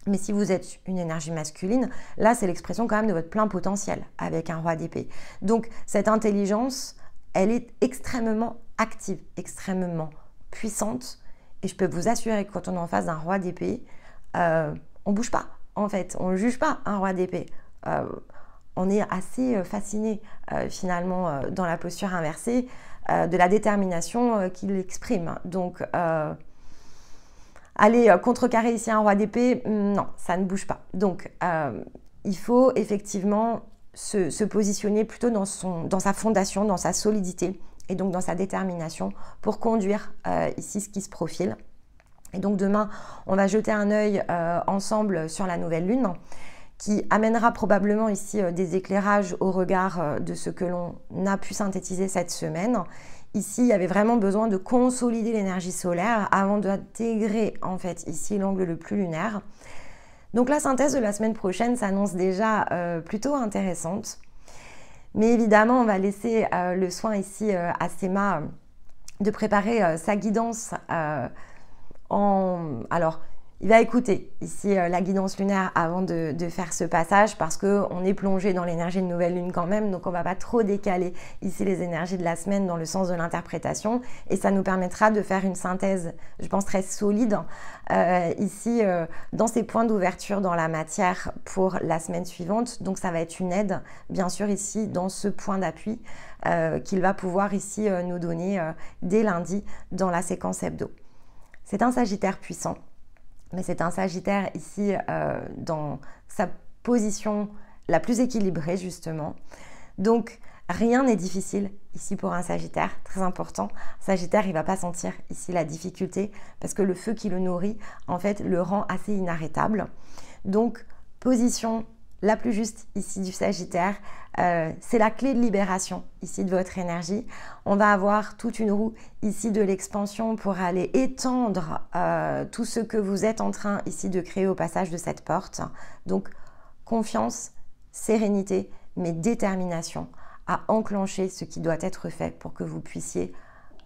Mais si vous êtes une énergie masculine, là, c'est l'expression quand même de votre plein potentiel avec un roi d'épée. Donc, cette intelligence, elle est extrêmement active, extrêmement puissante. Et je peux vous assurer que quand on est en face d'un roi d'épée, on ne bouge pas, en fait. On ne juge pas un roi d'épée. On est assez fasciné, finalement, dans la posture inversée, de la détermination qu'il exprime. Donc, aller contrecarrer ici un roi d'épée, non, ça ne bouge pas. Donc, il faut effectivement se positionner plutôt dans sa fondation, dans sa solidité et donc dans sa détermination pour conduire ici ce qui se profile. Et donc demain, on va jeter un œil ensemble sur la nouvelle lune qui amènera probablement ici des éclairages au regard de ce que l'on a pu synthétiser cette semaine. Ici, il y avait vraiment besoin de consolider l'énergie solaire avant d'intégrer en fait ici l'angle le plus lunaire. Donc la synthèse de la semaine prochaine s'annonce déjà plutôt intéressante. Mais évidemment, on va laisser le soin ici à Stéma de préparer sa guidance Alors, il va écouter ici la guidance lunaire avant de faire ce passage parce qu'on est plongé dans l'énergie de nouvelle lune quand même, donc on ne va pas trop décaler ici les énergies de la semaine dans le sens de l'interprétation et ça nous permettra de faire une synthèse, je pense, très solide ici dans ces points d'ouverture dans la matière pour la semaine suivante. Donc ça va être une aide, bien sûr, ici dans ce point d'appui qu'il va pouvoir ici nous donner dès lundi dans la séquence hebdo. C'est un Sagittaire puissant. Mais c'est un Sagittaire ici dans sa position la plus équilibrée justement. Donc rien n'est difficile ici pour un Sagittaire, très important. Sagittaire, il ne va pas sentir ici la difficulté parce que le feu qui le nourrit en fait le rend assez inarrêtable. Donc position la plus juste ici du Sagittaire, c'est la clé de libération ici de votre énergie. On va avoir toute une roue ici de l'expansion pour aller étendre tout ce que vous êtes en train ici de créer au passage de cette porte. Donc confiance, sérénité, mais détermination à enclencher ce qui doit être fait pour que vous puissiez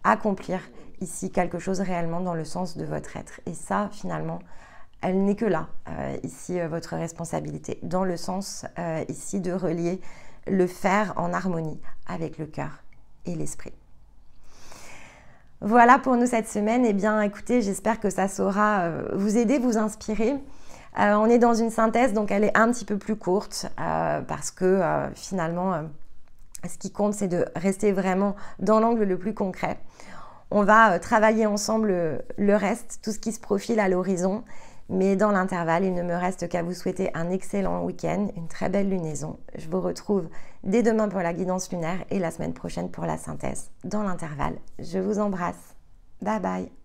accomplir ici quelque chose réellement dans le sens de votre être. Et ça, finalement, elle n'est que là, ici, votre responsabilité, dans le sens ici de relier le faire en harmonie avec le cœur et l'esprit. Voilà pour nous cette semaine. Eh bien, écoutez, j'espère que ça saura vous aider, vous inspirer. On est dans une synthèse, donc elle est un petit peu plus courte parce que finalement, ce qui compte, c'est de rester vraiment dans l'angle le plus concret. On va travailler ensemble le reste, tout ce qui se profile à l'horizon. Mais dans l'intervalle, il ne me reste qu'à vous souhaiter un excellent week-end, une très belle lunaison. Je vous retrouve dès demain pour la guidance lunaire et la semaine prochaine pour la synthèse. Dans l'intervalle, je vous embrasse. Bye bye.